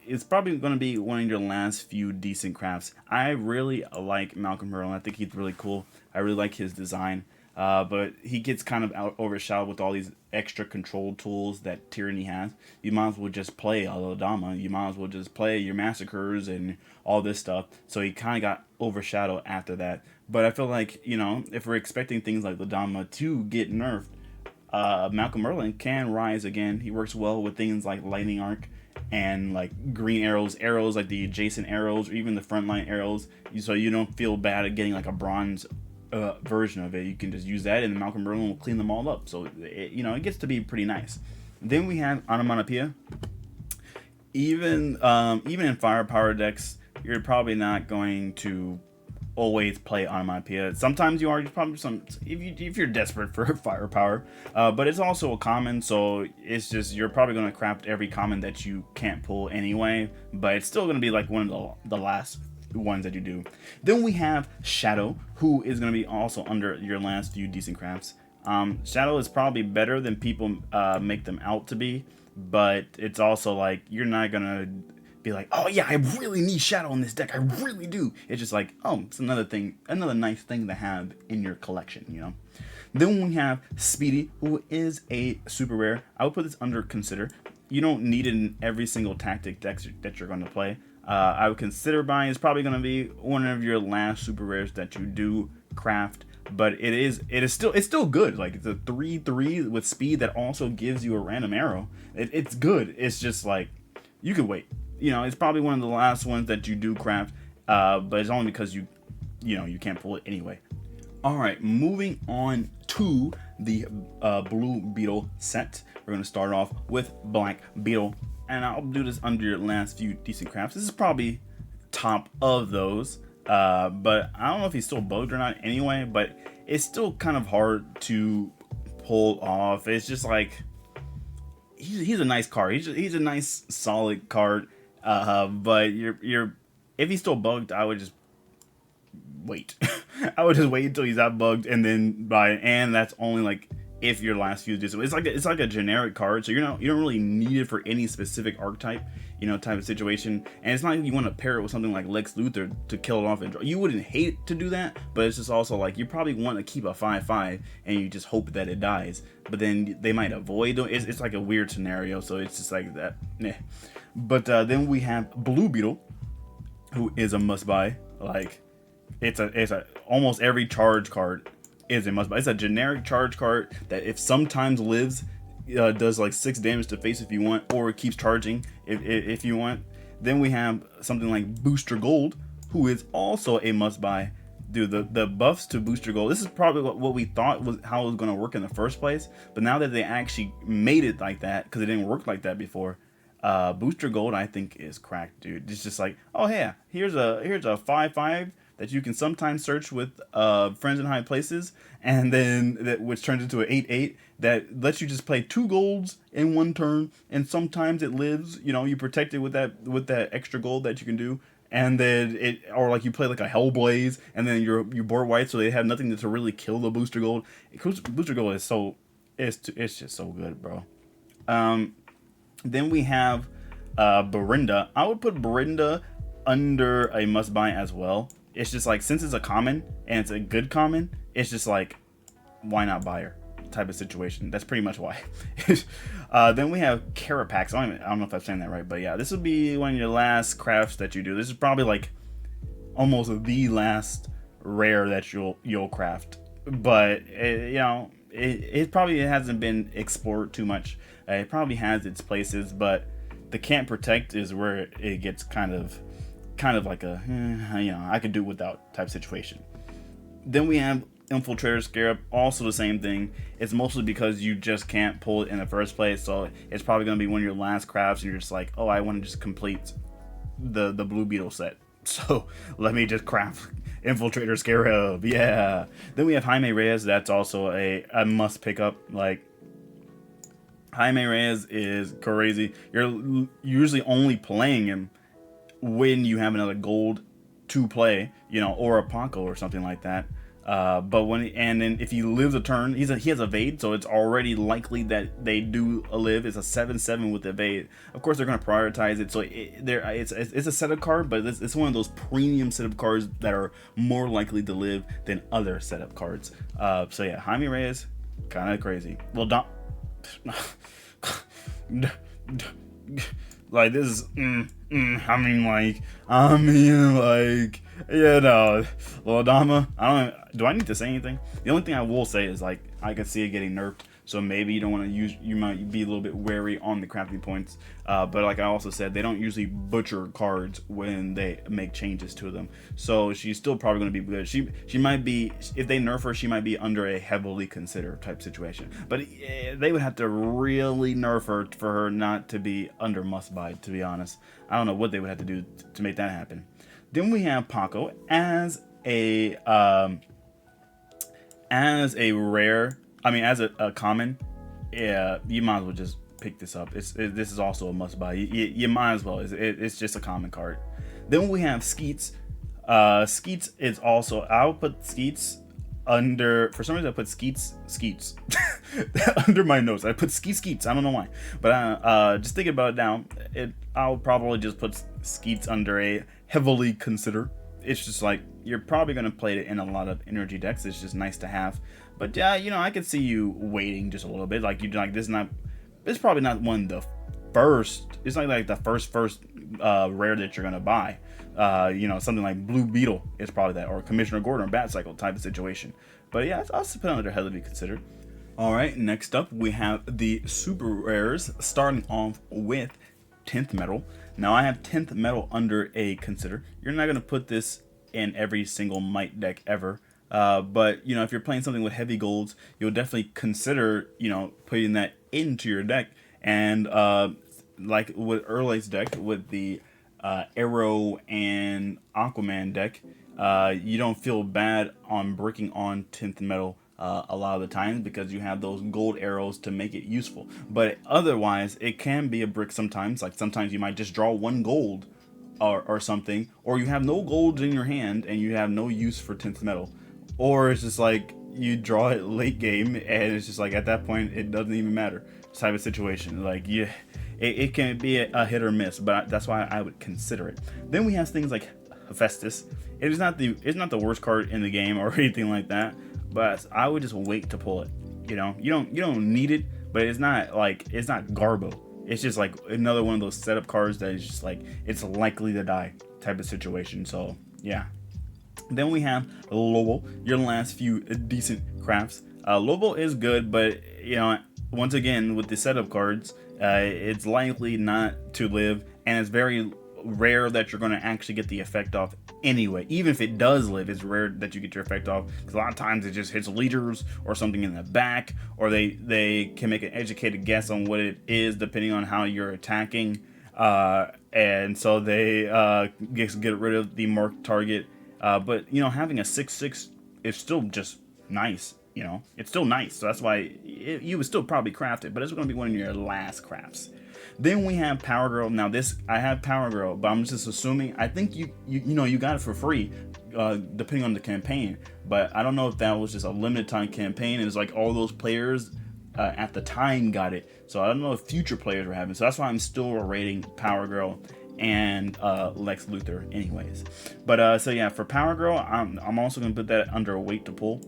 It's probably going to be one of your last few decent crafts. I really like Malcolm Merlin. I think he's really cool. I really like his design. But he gets kind of overshadowed with all these extra control tools that Tyranny has. You might as well just play a Lodama. You might as well just play your Massacres and all this stuff. So he kind of got overshadowed after that. But I feel like, you know, if we're expecting things like Lodama to get nerfed, Malcolm Merlin can rise again. He works well with things like Lightning Arc and like green arrows like the adjacent arrows, or even the frontline arrows. So you don't feel bad at getting like a bronze version of it. You can just use that, and Malcolm Merlin will clean them all up. So you know, it gets to be pretty nice. Then we have Onomatopoeia. Even in firepower decks, you're probably not going to always play Onomatopoeia. Sometimes you are, probably if you're desperate for firepower, but it's also a common, so it's just you're probably going to craft every common that you can't pull anyway. But it's still going to be like one of the last ones that you do. Then we have Shadow, who is going to be also under your last few decent crafts. Shadow is probably better than people make them out to be, but it's also like you're not gonna be like, oh yeah, I really need Shadow in this deck, I really do. It's just like, oh, it's another nice thing to have in your collection, you know. Then we have Speedy, who is a super rare. I would put this under consider. You don't need it in every single tactic deck that you're going to play. I would consider buying. It's probably going to be one of your last super rares that you do craft, but it's still good. Like, it's a 3/3 with speed that also gives you a random arrow. It's good. It's just like, you could wait. You know, it's probably one of the last ones that you do craft, but it's only because you can't pull it anyway. All right, moving on to the blue Beetle set. We're going to start off with black Beetle, and I'll do this under your last few decent crafts. This is probably top of those, but I don't know if he's still bugged or not anyway, but it's still kind of hard to pull off. It's just like, he's a nice card. He's a nice solid card, but if he's still bugged, I would just wait. I would just wait until he's out bugged and then buy it. And that's only like if your last few do so. It's like a generic card, so you don't really need it for any specific archetype, type of situation. And it's not like you want to pair it with something like Lex Luthor to kill it off and draw. You wouldn't hate to do that, but it's just also like you probably want to keep a 5/5 and you just hope that it dies. But then they might avoid it. It's like a weird scenario, so it's just like that. But then we have Blue Beetle, who is a must buy. Like, it's a almost every charge card is a must buy. It's a generic charge card that if sometimes lives, does like 6 damage to face if you want, or it keeps charging if you want. Then we have something like Booster Gold, who is also a must buy. Dude, the buffs to Booster Gold, this is probably what we thought was how it was going to work in the first place, but now that they actually made it like that, because it didn't work like that before, Booster Gold I think is cracked, dude. It's just like, oh yeah, here's a 5/5 that you can sometimes search with friends in high places, and then which turns into an 8/8 that lets you just play 2 golds in 1 turn, and sometimes it lives. You protect it with that extra gold that you can do, and then or like you play like a Hellblaze, and then you board white, so they have nothing to really kill the Booster Gold. Booster Gold is it's just so good, bro. Then we have Berinda. I would put Berinda under a must buy as well. It's just like, since it's a common and it's a good common, it's just like, why not buy her type of situation. That's pretty much why. Then we have Carapax. I don't know if I'm saying that right, but yeah, this will be one of your last crafts that you do. This is probably like almost the last rare that you'll craft, but it probably hasn't been explored too much. It probably has its places, but the can't protect is where it gets kind of like a I could do without type situation. Then we have Infiltrator Scarab, also the same thing. It's mostly because you just can't pull it in the first place, so it's probably going to be one of your last crafts and you're just like, oh, I want to just complete the blue Beetle set. So let me just craft Infiltrator Scarab. Yeah. Then we have Jaime Reyes. That's also a must pick up. Like, Jaime Reyes is crazy. You're usually only playing him when you have another gold to play, you know, or a Paco or something like that. But and then if he lives a turn, he has evade, so it's already likely that they do a live. It's a 7/7 with evade. Of course, they're going to prioritize it, so it's a setup card, but it's one of those premium setup cards that are more likely to live than other setup cards. So yeah, Jaime Reyes, kind of crazy. Well, like this is I mean like you know, Lodama, do I need to say anything? The only thing I will say is, like, I could see it getting nerfed, so maybe you don't want to you might be a little bit wary on the crafting points, but like I also said, they don't usually butcher cards when they make changes to them, so she's still probably going to be good. She might be, if they nerf her, she might be under a heavily consider type situation, but they would have to really nerf her for her not to be under must buy, to be honest. I don't know what they would have to do to make that happen. Then we have Paco as a rare. I mean, as a common. Yeah, you might as well just pick this up. This is also a must buy. You might as well. It's just a common card. Then we have Skeets. Skeets is also. I'll put Skeets under. For some reason, I put Skeets under my nose. I put Skeets. I don't know why, but just thinking about it now, I'll probably just put Skeets under a heavily consider. It's just like, you're probably going to play it in a lot of energy decks. It's just nice to have. But yeah, you know, I could see you waiting just a little bit. Like, it's probably not one of the first. It's not like the first rare that you're going to buy. You know, something like Blue Beetle is probably that, or Commissioner Gordon or Bat Cycle type of situation. But yeah, I'll put it under heavily considered. All right, next up we have the super rares, starting off with 10th metal. Now I have 10th metal under a consider. You're not going to put this in every single might deck ever. But, you know, if you're playing something with heavy golds, you'll definitely consider, you know, putting that into your deck. And like with Erle's deck, with the Arrow and Aquaman deck, you don't feel bad on breaking on 10th metal a lot of the times, because you have those gold arrows to make it useful. But otherwise, it can be a brick sometimes. Like, sometimes you might just draw one gold or something, or you have no gold in your hand and you have no use for 10th metal, or it's just like you draw it late game and it's just like, at that point it doesn't even matter type of situation. Like, yeah, it can be a hit or miss, but that's why I would consider it. Then we have things like Hephaestus. It's not the worst card in the game or anything like that, but I would just wait to pull it. You know, you don't need it, but it's not Garbo. It's just like another one of those setup cards that is just like, it's likely to die type of situation. So yeah. Then we have Lobo, your last few decent crafts. Lobo is good, but, you know, once again, with the setup cards, it's likely not to live, and it's very rare that you're going to actually get the effect off anyway. Even if it does live, it's rare that you get your effect off, because a lot of times it just hits leaders or something in the back, or they can make an educated guess on what it is depending on how you're attacking, and so they get rid of the marked target. But, you know, having a 6/6 is still just nice. You know, it's still nice, so that's why you would still probably craft it, but it's going to be one of your last crafts. Then we have Power Girl. Now I have Power Girl, but I'm just assuming, I think you got it for free, depending on the campaign, but I don't know if that was just a limited time campaign, and it's like all those players at the time got it, so I don't know if future players were having, so that's why I'm still rating Power Girl and Lex Luthor anyways. But so yeah, for Power Girl, I'm also going to put that under a wait to pull.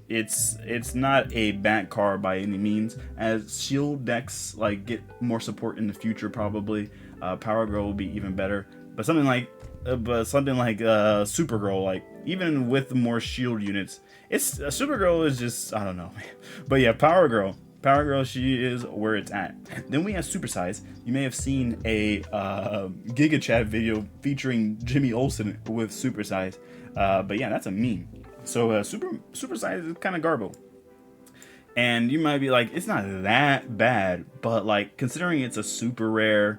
It's not a bad card by any means. As shield decks like get more support in the future, probably Power Girl will be even better. But something like Supergirl, like, even with more shield units, Supergirl is just, I don't know. But yeah, Power Girl, she is where it's at. Then we have Supersize. You may have seen a Giga Chat video featuring Jimmy Olsen with Supersize. But yeah, that's a meme. So Supersize is kind of Garbo. And you might be like, it's not that bad, but like, considering it's a super rare,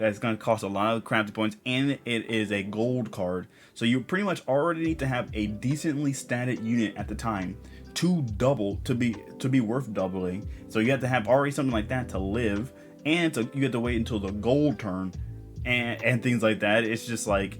that's going to cost a lot of crafting points, and it is a gold card. So you pretty much already need to have a decently statted unit at the time to double to be worth doubling. So you have to have already something like that to live, and so you have to wait until the gold turn and things like that. It's just like,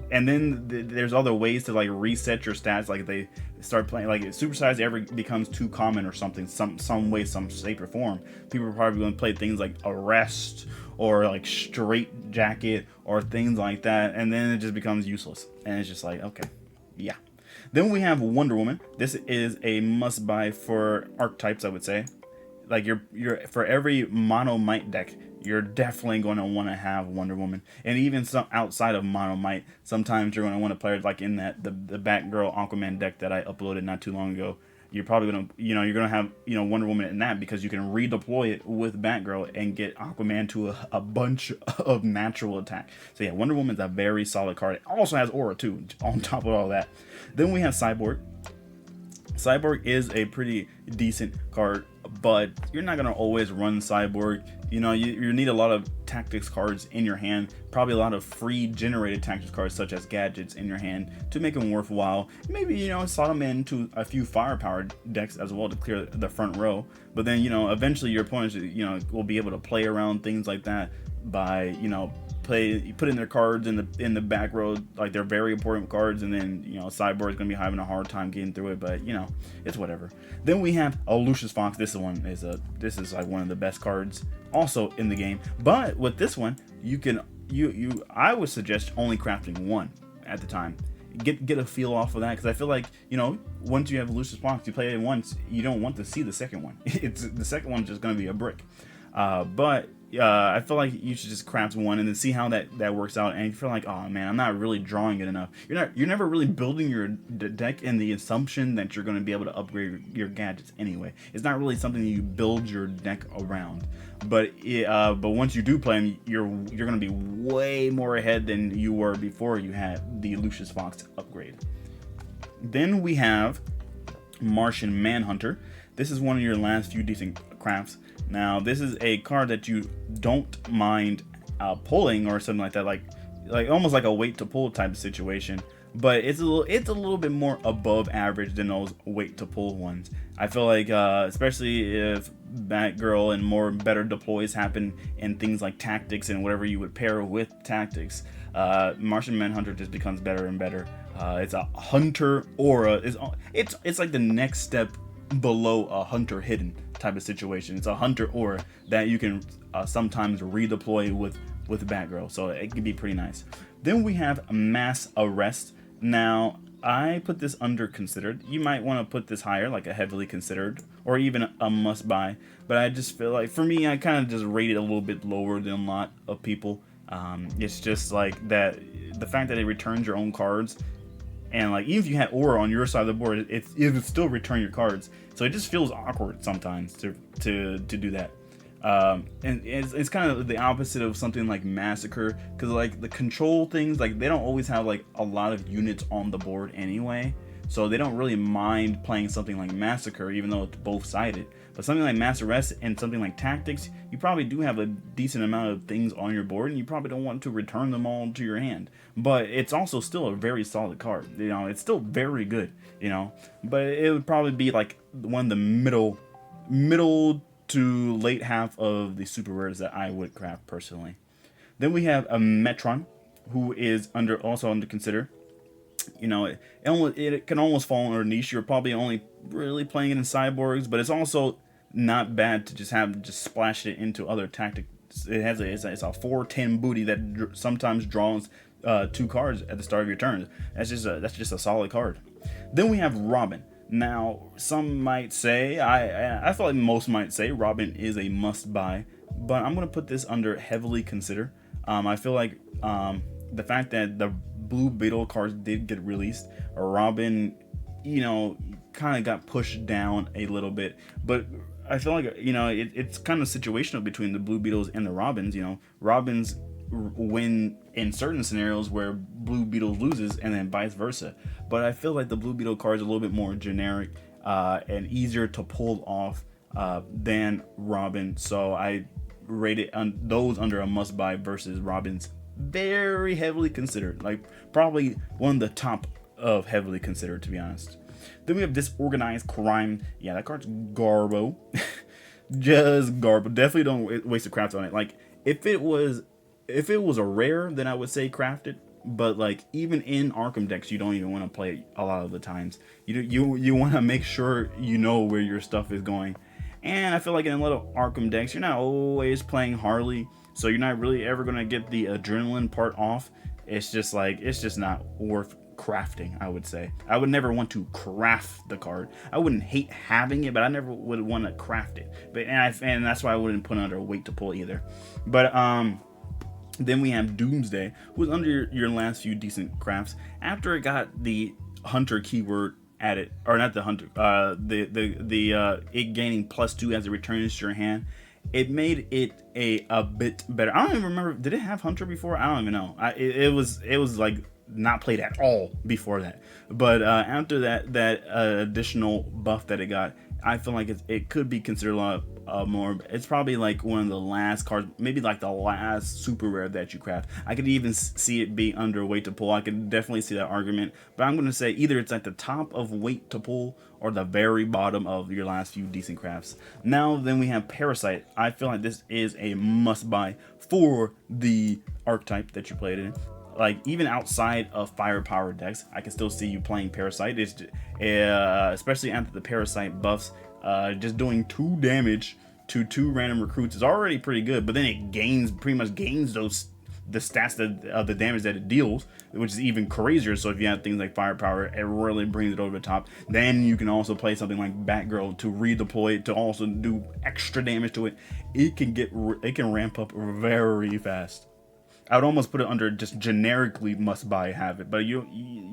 and then there's other ways to like reset your stats. Like they start playing, like supersize ever becomes too common or something, some way, some shape or form. People are probably going to play things like arrest or like straight jacket or things like that, and then it just becomes useless. And it's just like, okay, yeah. Then we have Wonder Woman. This is a must buy for archetypes, I would say. Like you're for every mono might deck, you're definitely going to want to have Wonder Woman. And even some outside of mono might, sometimes you're going to want to play it, like in that the Batgirl Aquaman deck that I uploaded not too long ago. You're probably going to, you're going to have, Wonder Woman in that, because you can redeploy it with Batgirl and get Aquaman to a bunch of natural attack. So yeah, Wonder Woman's a very solid card. It also has Aura too, on top of all that. Then we have Cyborg. Cyborg is a pretty decent card, but you're not going to always run Cyborg. You need a lot of tactics cards in your hand, probably a lot of free generated tactics cards such as gadgets in your hand to make them worthwhile. Maybe, slot them into a few firepower decks as well to clear the front row. But then, eventually your opponents, will be able to play around things like that by, put in their cards in the back row, like they're very important cards, and then Cyborg is gonna be having a hard time getting through it, but it's whatever. Then we have Lucius Fox. This is like one of the best cards also in the game, but with this one I would suggest only crafting one at the time. Get a feel off of that, because I feel like once you have Lucius Fox, you play it once, you don't want to see the second one. The second one's just gonna be a brick. But I feel like you should just craft one and then see how that works out. And you feel like, oh man, I'm not really drawing it enough. You're never really building your deck in the assumption that you're going to be able to upgrade your gadgets anyway. It's not really something you build your deck around. But once you do play them, you're going to be way more ahead than you were before you had the Lucius Fox upgrade. Then we have Martian Manhunter. This is one of your last few decent crafts. Now, this is a card that you don't mind pulling or something like that, like almost like a wait to pull type of situation. But it's a little bit more above average than those wait to pull ones. I feel like, especially if Batgirl and better deploys happen in things like tactics and whatever you would pair with tactics, Martian Manhunter just becomes better and better. It's a hunter aura. It's like the next step below a hunter hidden type of situation. It's a hunter aura that you can sometimes redeploy with Batgirl, so it can be pretty nice. Then we have Mass Arrest. Now, I put this under considered. You might want to put this higher, like a heavily considered, or even a must buy. But I just feel like, for me, I kind of just rate it a little bit lower than a lot of people. It's just like that, the fact that it returns your own cards, and like even if you had aura on your side of the board, it would still return your cards. So it just feels awkward sometimes to do that. And it's kind of the opposite of something like Massacre, because like the control things, like they don't always have like a lot of units on the board anyway, so they don't really mind playing something like Massacre, even though it's both sided. But something like Mass Arrest and something like Tactics, you probably do have a decent amount of things on your board, and you probably don't want to return them all to your hand. But it's also still a very solid card. It's still very good. But it would probably be like one of the middle to late half of the super rares that I would craft personally. Then we have a Metron, who is also under consider. It can almost fall under niche. You're probably only really playing it in Cyborgs, but it's also not bad to just splash it into other tactics. It's a 4/10 booty that sometimes draws 2 cards at the start of your turn. That's just a solid card. Then we have Robin. Now, some might say, I feel like most might say Robin is a must buy, but I'm gonna put this under heavily consider. I feel like the fact that the Blue Beetle cards did get released, Robin, kind of got pushed down a little bit, but I feel like it's kind of situational between the Blue Beetles and the Robins. Robins win in certain scenarios where Blue Beetle loses, and then vice versa. But I feel like the Blue Beetle cards are a little bit more generic and easier to pull off than Robin. So I rated on those under a must buy versus Robin's very heavily considered, like probably one of the top of heavily considered, to be honest. Then we have Disorganized Crime. Yeah, that card's garbo. Just garbo. Definitely don't waste a craft on it. Like if it was a rare, then I would say craft it. But like even in Arkham decks, you don't even want to play it a lot of the times. You want to make sure you know where your stuff is going. And I feel like in a lot of Arkham decks, you're not always playing Harley, so you're not really ever gonna get the adrenaline part off. It's just not worth crafting, I would say. I would never want to craft the card. I wouldn't hate having it, but I never would want to craft it. But and that's why I wouldn't put it under a weight to pull either. But then we have Doomsday, who's under your last few decent crafts. After it got the Hunter keyword added, or not the Hunter, it gaining +2 as it returns to your hand, it made it a bit better. I don't even remember, did it have Hunter before? I don't even know. It was like not played at all before that. But after that additional buff that it got, I feel like it could be considered a lot more. It's probably like one of the last cards, maybe like the last super rare that you craft. I could even see it be under weight to pull. I could definitely see that argument, but I'm going to say either it's at the top of weight to pull or the very bottom of your last few decent crafts. Now then we have Parasite. I feel like this is a must buy for the archetype that you played in. Like even outside of firepower decks, I can still see you playing Parasite. It's especially after the Parasite buffs, just doing 2 damage to 2 random recruits is already pretty good. But then it pretty much gains the stats of the damage that it deals, which is even crazier. So if you have things like firepower, it really brings it over the top. Then you can also play something like Batgirl to redeploy it to also do extra damage to it. It can ramp up very fast. I would almost put it under just generically must buy have it, but you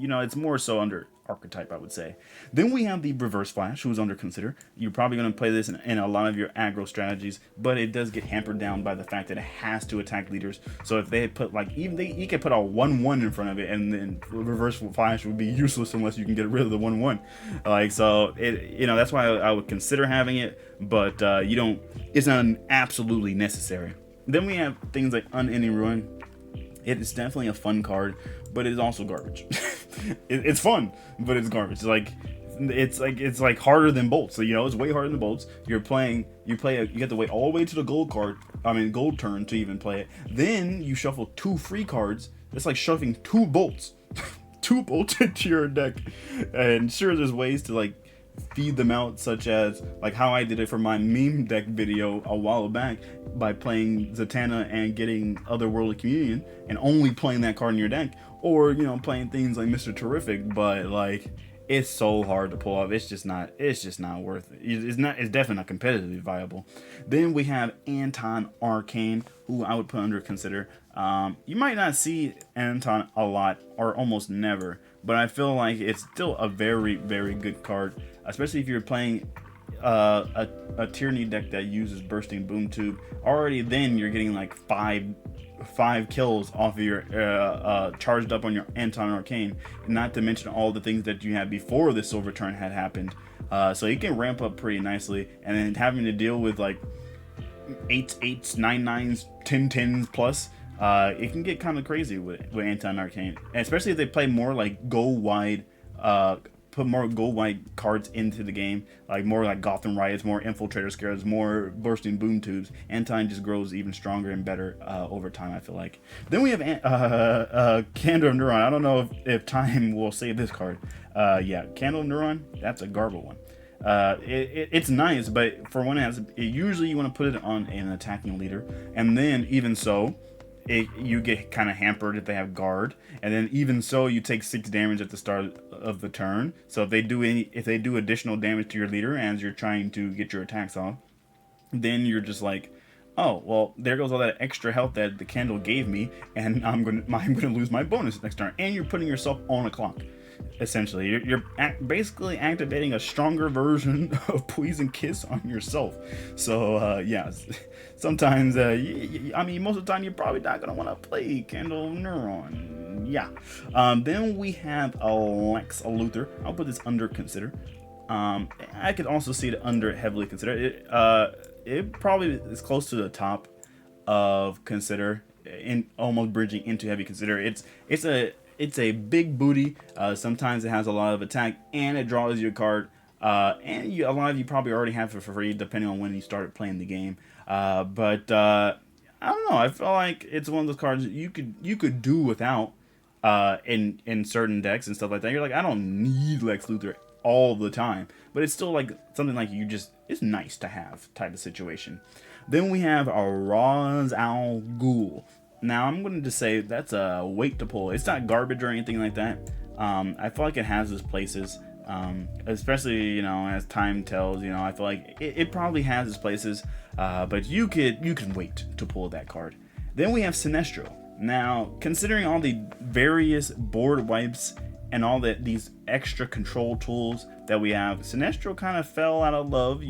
know it's more so under archetype, I would say. Then we have the Reverse Flash, who's under consider. You're probably going to play this in a lot of your aggro strategies, but it does get hampered down by the fact that it has to attack leaders. So if they had put like you could put a 1/1 in front of it, and then Reverse Flash would be useless unless you can get rid of the 1/1. Like so, that's why I would consider having it, but it's not absolutely necessary. Then we have things like Unending Ruin. It is definitely a fun card, but it is also garbage. It's fun, but it's garbage. It's like harder than Bolts. So it's way harder than Bolts. You have to wait all the way to the gold turn to even play it. Then you shuffle 2 free cards. It's like shuffling 2 Bolts, 2 Bolts into your deck. And sure, there's ways to like feed them out, such as like how I did it for my meme deck video a while back by playing Zatanna and getting Otherworldly Communion and only playing that card in your deck, or playing things like Mr. Terrific, but like it's so hard to pull off. It's just not worth it. It's definitely not competitively viable. Then we have Anton Arcane, who I would put under consider. You might not see Anton a lot or almost never, but I feel like it's still a very, very good card, especially if you're playing a Tyranny deck that uses Bursting Boom Tube. Already then you're getting like five kills off of your charged up on your Anton Arcane, not to mention all the things that you had before the silver turn had happened. So you can ramp up pretty nicely, and then having to deal with like 8s, 9s, 10s plus. It can get kind of crazy with Anton Arcane, and especially if they play more like go wide, put more go wide cards into the game, like more like Gotham Riots, more Infiltrator Scares, more Bursting Boom Tubes. Anton just grows even stronger and better over time, I feel like. Then we have Candor of Neuron. I don't know if time will save this card. Yeah, Candle of Neuron, that's a garble one. It's nice, but for one, usually you want to put it on an attacking leader, and then even so, you get kind of hampered if they have guard, and then even so you take 6 damage at the start of the turn. So if they do additional damage to your leader as you're trying to get your attacks off, then you're just like, oh well, there goes all that extra health that the candle gave me, and I'm gonna lose my bonus next turn, and you're putting yourself on a clock. Essentially, you're basically activating a stronger version of Poison Kiss on yourself. So yeah, sometimes most of the time you're probably not gonna want to play Candle of Neuron. Yeah. Then we have Lex Luthor. I'll put this under consider. I could also see it under heavily consider. It probably is close to the top. of consider, in almost bridging into heavy consider. It's a big booty. Sometimes it has a lot of attack, and it draws you a card. A lot of you probably already have it for free, depending on when you started playing the game. But I don't know. I feel like it's one of those cards that you could do without in certain decks and stuff like that. You're like, I don't need Lex Luthor all the time, but it's still like something like it's nice to have type of situation. Then we have a Ra's al Ghul. Now I'm going to just say that's a wait to pull. It's not garbage or anything like that. I feel like it has its places, especially as time tells. I feel like it probably has its places, but you can wait to pull that card. Then we have Sinestro. Now, considering all the various board wipes and all these extra control tools that we have, Sinestro kind of fell out of love.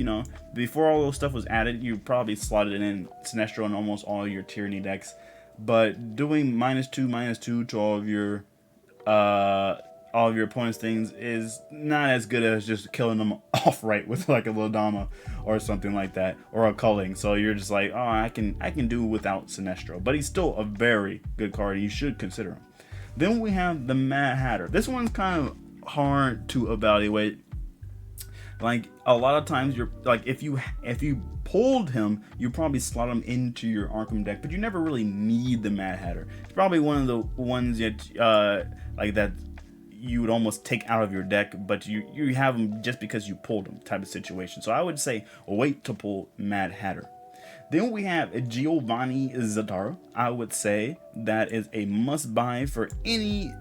Before all those stuff was added, you probably slotted in Sinestro in almost all your Tyranny decks. But doing -2/-2 to all of your opponent's things is not as good as just killing them off right with like a Lodama or something like that, or a culling. So you're just like, oh, I can do without Sinestro, but he's still a very good card. You should consider him. Then we have the Mad Hatter. This one's kind of hard to evaluate. Like a lot of times, you're like if you pulled him, you probably slot him into your Arkham deck, but you never really need the Mad Hatter. It's probably one of the ones that like that you would almost take out of your deck, but you have him just because you pulled him type of situation. So I would say wait to pull Mad Hatter. Then we have Giovanni Zatara. I would say that is a must buy for any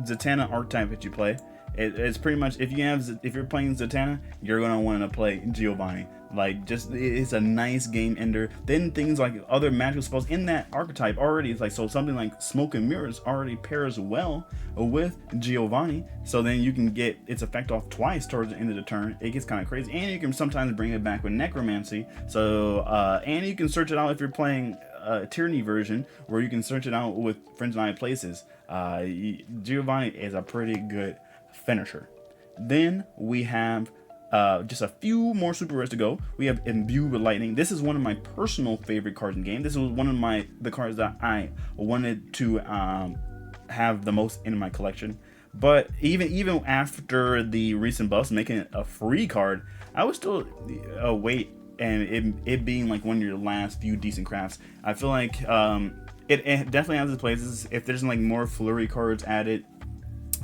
Zatanna archetype that you play. It's pretty much if you're playing Zatanna, you're gonna want to play Giovanni. Like it's a nice game ender. Then things like other magical spells in that archetype already is like, so something like Smoke and Mirrors already pairs well with Giovanni. So then you can get its effect off twice towards the end of the turn. It gets kind of crazy, and you can sometimes bring it back with Necromancy. So and you can search it out if you're playing a Tyranny version, where you can search it out with Friends and I Places. Giovanni is a pretty good finisher. Then we have just a few more super rares to go. We have Imbue with Lightning. This is one of my personal favorite cards in the game. This was one of the cards that I wanted to have the most in my collection. But even after the recent buffs making it a free card, I was still wait, and it being like one of your last few decent crafts. I feel like it definitely has its places. If there's like more flurry cards added,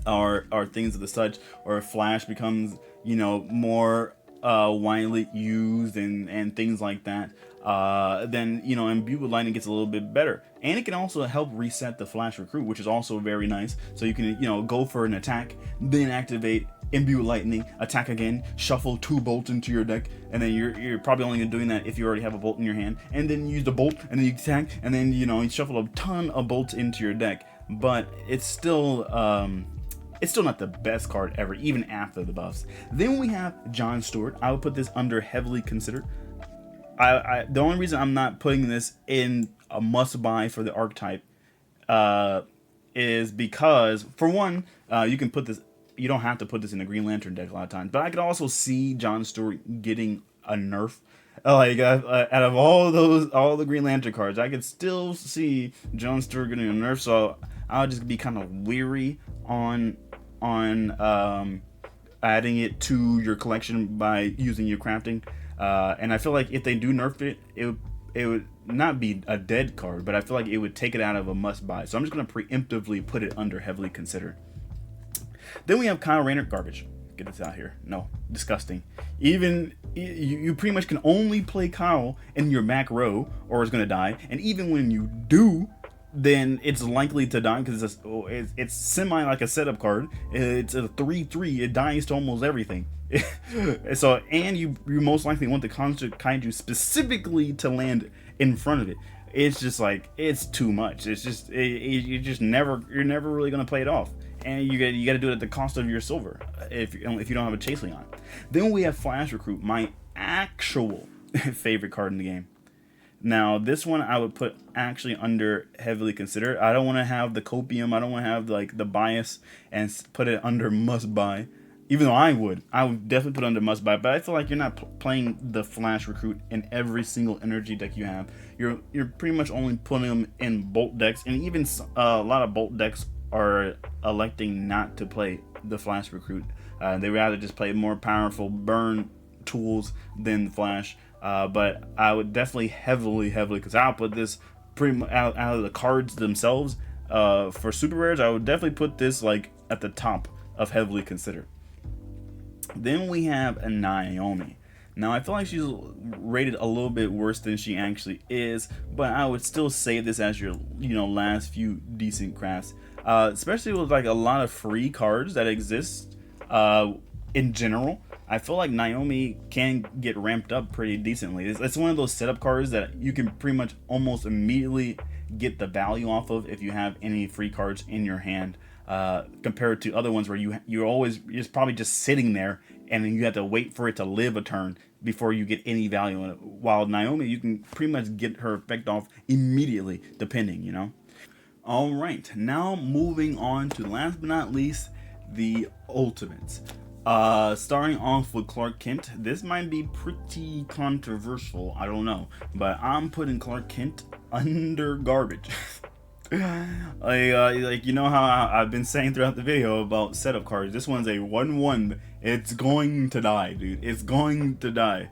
or things of the such, or Flash becomes more widely used and things like that, then Imbue with Lightning gets a little bit better, and it can also help reset the Flash Recruit, which is also very nice. So you can go for an attack, then activate Imbue with Lightning, attack again, shuffle 2 bolts into your deck, and then you're probably only doing that if you already have a bolt in your hand, and then use the bolt, and then you attack, and then you shuffle a ton of bolts into your deck. But it's still not the best card ever, even after the buffs. Then we have John Stewart. I would put this under heavily considered. The only reason I'm not putting this in a must buy for the archetype is because, for one, you can put this. You don't have to put this in a Green Lantern deck a lot of times. But I could also see John Stewart getting a nerf. Like out of all the Green Lantern cards, I could still see John Stewart getting a nerf. So I'll just be kind of weary on adding it to your collection by using your crafting. And I feel like if they do nerf it, it would not be a dead card, but I feel like it would take it out of a must buy. So I'm just going to preemptively put it under heavily considered. Then we have Kyle Rayner. Garbage. Get this out here. No, disgusting. Even you pretty much can only play Kyle in your back row or it's going to die. And even when you do, then it's likely to die because it's semi like a setup card. It's a 3/3. It dies to almost everything. So, and you most likely want the Construct Kaiju specifically to land in front of it. It's just like, it's too much. It's just you're never really gonna play it off, and you got to do it at the cost of your silver if you don't have a Chase Leon. Then we have Flash Recruit, my actual favorite card in the game. Now, this one I would put actually under heavily considered. I don't want to have the copium. I don't want to have like the bias and put it under must buy. Even though I would definitely put it under must buy. But I feel like you're not playing the Flash Recruit in every single energy deck you have. You're pretty much only putting them in Bolt decks, and even a lot of Bolt decks are electing not to play the Flash Recruit. They rather just play more powerful burn tools than Flash. But I would definitely heavily, because I'll put this pretty much out of the cards themselves. For super rares, I would definitely put this like at the top of heavily considered. Then we have a Naomi. Now I feel like she's rated a little bit worse than she actually is, but I would still say this as your last few decent crafts, especially with like a lot of free cards that exist in general. I feel like Naomi can get ramped up pretty decently. It's one of those setup cards that you can pretty much almost immediately get the value off of if you have any free cards in your hand, compared to other ones where you're probably just sitting there and then you have to wait for it to live a turn before you get any value in it. While Naomi, you can pretty much get her effect off immediately, depending. All right, now moving on to last but not least, the ultimates. Starting off with Clark Kent. This might be pretty controversial, I don't know, but I'm putting Clark Kent under garbage. Like you know how I've been saying throughout the video about setup cards. This one's a 1/1. It's going to die, dude. It's going to die.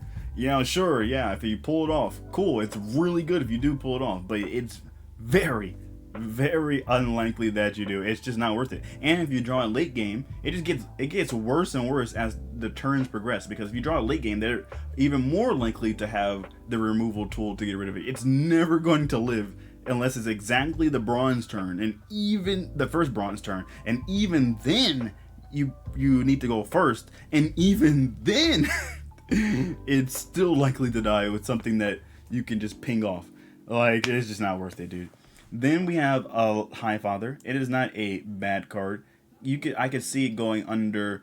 Sure, yeah, if you pull it off, cool. It's really good if you do pull it off, but it's very, very unlikely that you do. It's just not worth it. And if you draw a late game, it gets worse and worse as the turns progress, because if you draw a late game, they're even more likely to have the removal tool to get rid of it. It's never going to live unless it's exactly the bronze turn, and even the first bronze turn, and even then you need to go first, and even then it's still likely to die with something that you can just ping off. Like, it's just not worth it, dude. Then we have a Highfather. It is not a bad card. I could see it going under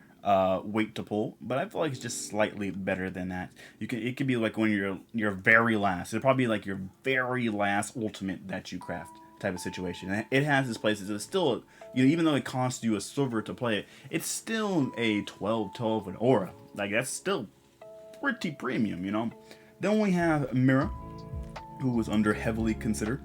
wait to pull, but I feel like it's just slightly better than that. It could be like when you're very last. It'll probably be like your very last ultimate that you craft type of situation. It has its places. It's still, even though it costs you a silver to play it, it's still a 12/12 with aura. Like, that's still pretty premium. Then we have Mira, who was under heavily considered.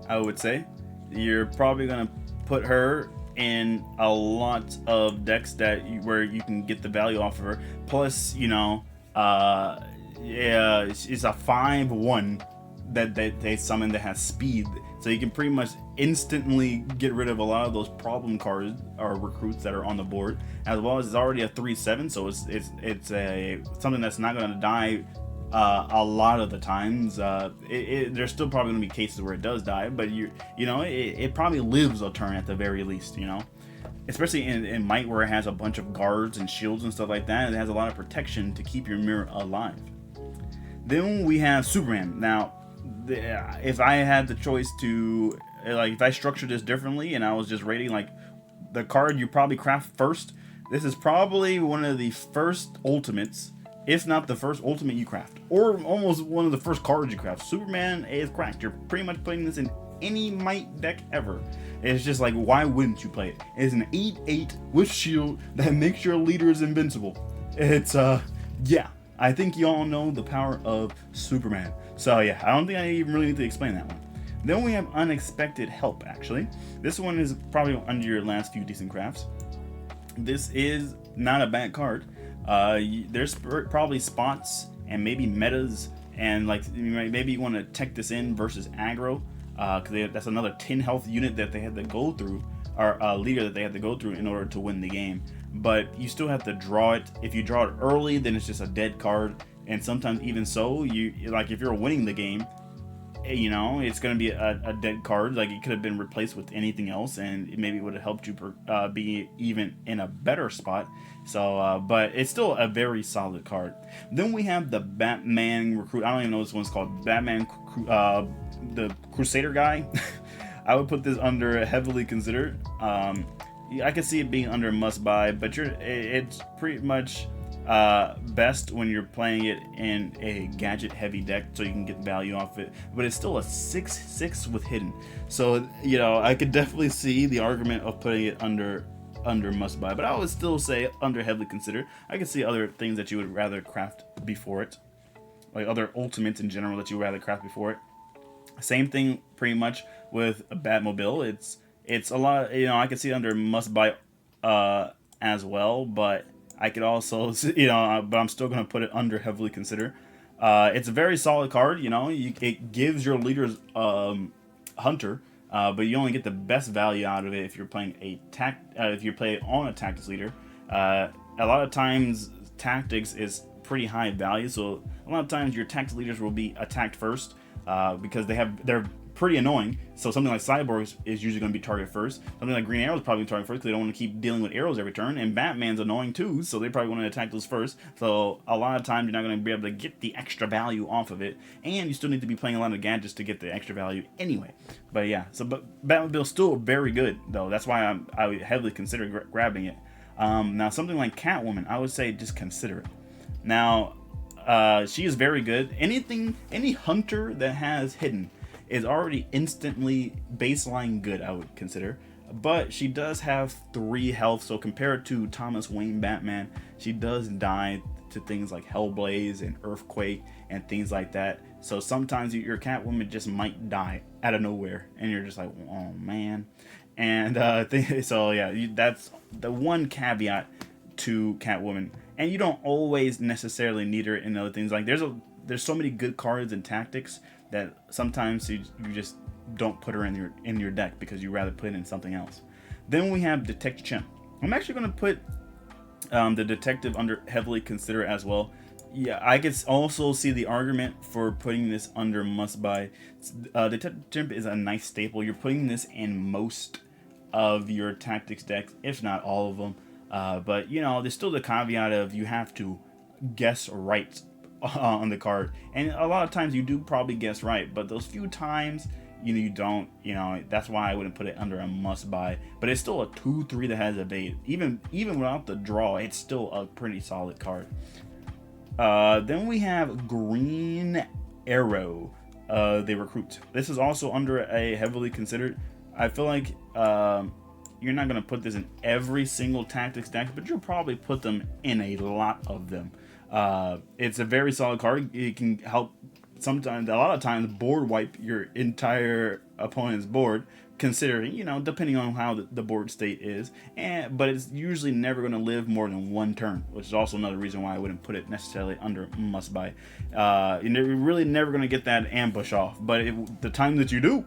I would say you're probably gonna put her in a lot of decks where you can get the value off of her. Plus, yeah, it's a 5/1 that they summon that has speed, so you can pretty much instantly get rid of a lot of those problem cards or recruits that are on the board. As well as it's already a 3/7, so it's something that's not gonna die a lot of the times. There's still probably going to be cases where it does die, but it probably lives a turn at the very least, especially in Might, where it has a bunch of guards and shields and stuff like that. It has a lot of protection to keep your mirror alive. Then we have Superman. Now, if I had the choice to, like, if I structured this differently and I was just rating like the card you probably craft first, this is probably one of the first ultimates, if not the first ultimate you craft, or almost one of the first cards you craft. Superman is cracked. You're pretty much putting this in any Might deck ever. It's just like, why wouldn't you play it? It's an 8/8 with shield that makes your leaders invincible. It's yeah, I think you all know the power of Superman. So yeah, I don't think I even really need to explain that one. Then we have Unexpected Help. Actually, this one is probably under your last few decent crafts. This is not a bad card. There's probably spots and maybe metas, and like maybe you want to tech this in versus aggro, because that's another 10 health unit that they had to go through, or a leader that they had to go through in order to win the game. But you still have to draw it. If you draw it early, then it's just a dead card, and sometimes even so, if you're winning the game, it's going to be a dead card. Like, it could have been replaced with anything else, and maybe it would have helped you be even in a better spot. So, but it's still a very solid card. Then we have the Batman Recruit. I don't even know what this one's called. Batman, the Crusader guy. I would put this under heavily considered. I could see it being under must buy, but it's pretty much best when you're playing it in a gadget heavy deck, so you can get value off it. But it's still a 6/6 with hidden, so I could definitely see the argument of putting it under under must buy, but I would still say under heavily consider. I can see other things that you would rather craft before it, like other ultimates in general that you would rather craft before it. Same thing pretty much with a Batmobile. It's a lot, I can see under must buy as well, but I could also but I'm still going to put it under heavily consider. It's a very solid card, it gives your leaders hunter, but you only get the best value out of it if you're playing if you play on a tactics leader. A lot of times tactics is pretty high value, so a lot of times your tactics leaders will be attacked first, because they're pretty annoying. So something like Cyborg is usually going to be targeted first. Something like Green Arrow is probably targeted first because they don't want to keep dealing with arrows every turn. And Batman's annoying too, so they probably want to attack those first. So a lot of times you're not going to be able to get the extra value off of it, and you still need to be playing a lot of gadgets to get the extra value anyway. But yeah, but Batmobile's still very good though. That's why I would heavily consider grabbing it. Now something like Catwoman, I would say just consider it. Now she is very good. Any hunter that has hidden is already instantly baseline good, I would consider. But she does have 3 health, so compared to Thomas Wayne Batman, she does die to things like Hellblaze and Earthquake and things like that. So sometimes your Catwoman just might die out of nowhere, and you're just like, oh man. And so yeah, that's the one caveat to Catwoman. And you don't always necessarily need her in other things. Like there's so many good cards and tactics that sometimes you just don't put her in your deck because you rather put it in something else. Then we have Detective Chimp. I'm actually going to put the Detective under heavily consider as well. Yeah, I could also see the argument for putting this under must buy. Detective Chimp is a nice staple. You're putting this in most of your tactics decks, if not all of them. But there's still the caveat of you have to guess right on the card, and a lot of times you do probably guess right, but those few times you don't, that's why I wouldn't put it under a must buy. But it's still a 2/3 that has evade. Even without the draw, it's still a pretty solid card. Then we have Green Arrow, the recruit. This is also under a heavily considered. I feel like you're not going to put this in every single tactics deck, but you'll probably put them in a lot of them. It's a very solid card. It can help sometimes, a lot of times, board wipe your entire opponent's board, considering, depending on how the board state is. But it's usually never going to live more than 1 turn, which is also another reason why I wouldn't put it necessarily under must buy. You're really never going to get that ambush off, but the times that you do.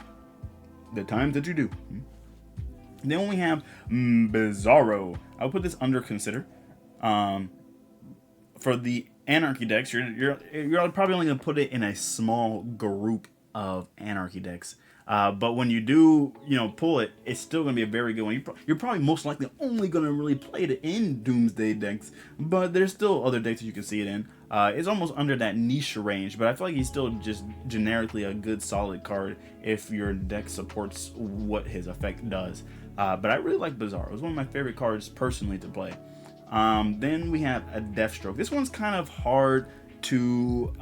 Then we have Bizarro. I'll put this under consider. For the Anarchy decks, you're probably only going to put it in a small group of Anarchy decks. But when you do, pull it, it's still going to be a very good one. You're probably most likely only going to really play it in Doomsday decks, but there's still other decks that you can see it in. It's almost under that niche range, but I feel like he's still just generically a good, solid card if your deck supports what his effect does. But I really like Bizarro. It's one of my favorite cards personally to play. Then we have a Deathstroke. This one's kind of hard to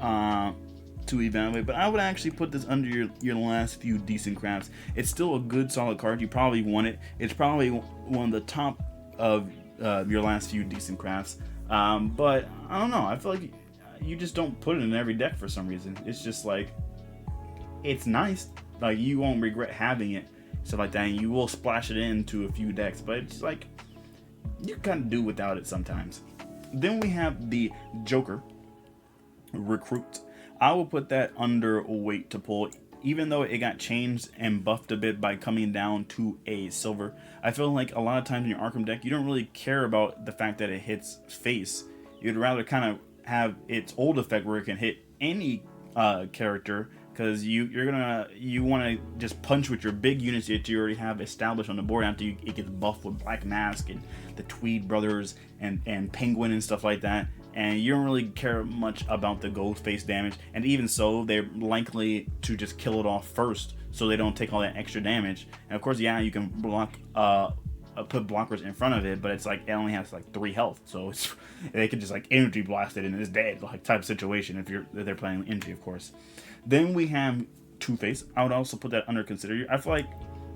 evaluate, but I would actually put this under your last few decent crafts. It's still a good, solid card. You probably want it. It's probably one of the top of your last few decent crafts. But I don't know. I feel like you just don't put it in every deck for some reason. It's just like, it's nice. Like, you won't regret having it, stuff like that. And you will splash it into a few decks, but it's like, you kind of do without it sometimes. Then we have the Joker Recruit. I will put that under weight to pull, even though it got changed and buffed a bit by coming down to a silver. I feel like a lot of times in your Arkham deck, you don't really care about the fact that it hits face. You'd rather kind of have its old effect where it can hit any character, because you want to just punch with your big units that you already have established on the board after it gets buffed with Black Mask and the Tweed Brothers and Penguin and stuff like that. And you don't really care much about the ghost face damage, and even so, they're likely to just kill it off first, so they don't take all that extra damage. And of course, yeah, you can block, put blockers in front of it, but it's like it only has like 3 health, so they could just like energy blast it and it's dead, like type of situation if they're playing energy, of course. Then we have Two-Face. I would also put that under consider. I feel like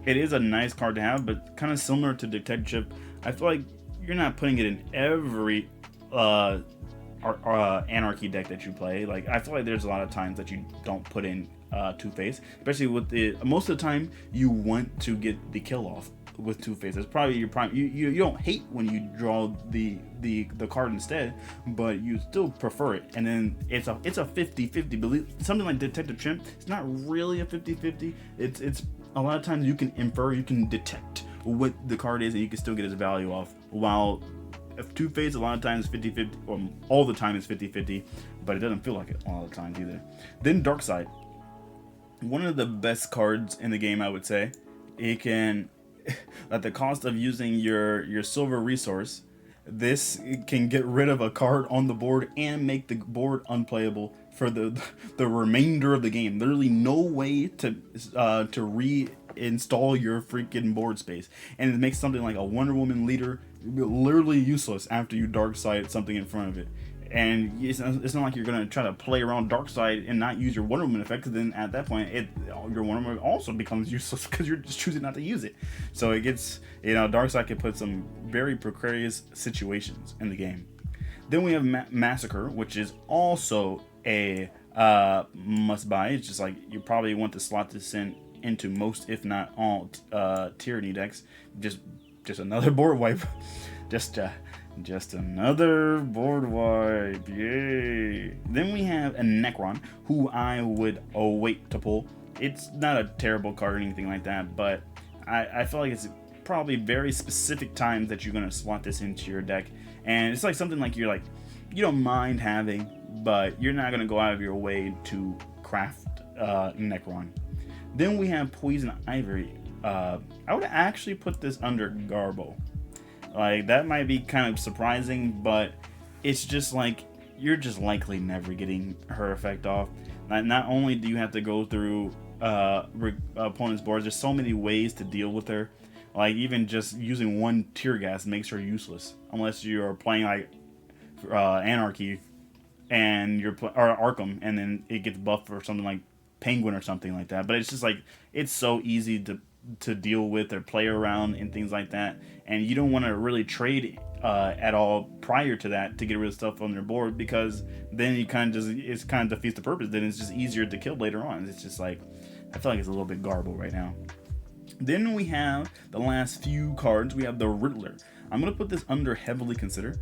it is a nice card to have, but kind of similar to Detective Chip. I feel like you're not putting it in every anarchy deck that you play. Like, I feel like there's a lot of times that you don't put in Two-Face, especially with the most of the time you want to get the kill off with Two-Face. It's probably your prime. You don't hate when you draw the card instead, but you still prefer it. And then it's a 50-50. Believe something like Detective Chimp, it's not really a 50-50. It's a lot of times you can infer, you can detect what the card is, and you can still get its value off. While if Two-Face, a lot of times 50-50, or all the time is 50-50, but it doesn't feel like it all the times either. Then Darkseid, one of the best cards in the game, I would say. It can, at the cost of using your silver resource, this can get rid of a card on the board and make the board unplayable for the remainder of the game. Literally no way to reinstall your freaking board space, and it makes something like a Wonder Woman leader literally useless after you Darkseid something in front of it. And it's not like you're gonna try to play around Darkseid and not use your Wonder Woman effect, because then at that point your Wonder Woman also becomes useless because you're just choosing not to use it. So it gets, Darkseid can put some very precarious situations in the game. Then we have Massacre, which is also a must buy. It's just like you probably want to slot this into most, if not all, Tyranny decks. Just another board wipe. Just another board wipe, yay! Then we have a Necron, who I would wait to pull. It's not a terrible card or anything like that, but I feel like it's probably very specific times that you're going to slot this into your deck. And it's like something like you don't mind having, but you're not going to go out of your way to craft Necron. Then we have Poison Ivory. I would actually put this under Garbo. Like, that might be kind of surprising, but it's just like you're just likely never getting her effect off. Not only do you have to go through opponent's boards, there's so many ways to deal with her. Like, even just using one tear gas makes her useless, unless you're playing like Anarchy and or Arkham, and then it gets buffed for something like Penguin or something like that. But it's just like, it's so easy to deal with or play around and things like that, and you don't want to really trade at all prior to that to get rid of stuff on their board, because then it kind of defeats the purpose. Then it's just easier to kill later on. It's just like, I feel like it's a little bit garbled right now. Then we have the last few cards. We have the Riddler. I'm gonna put this under heavily consider.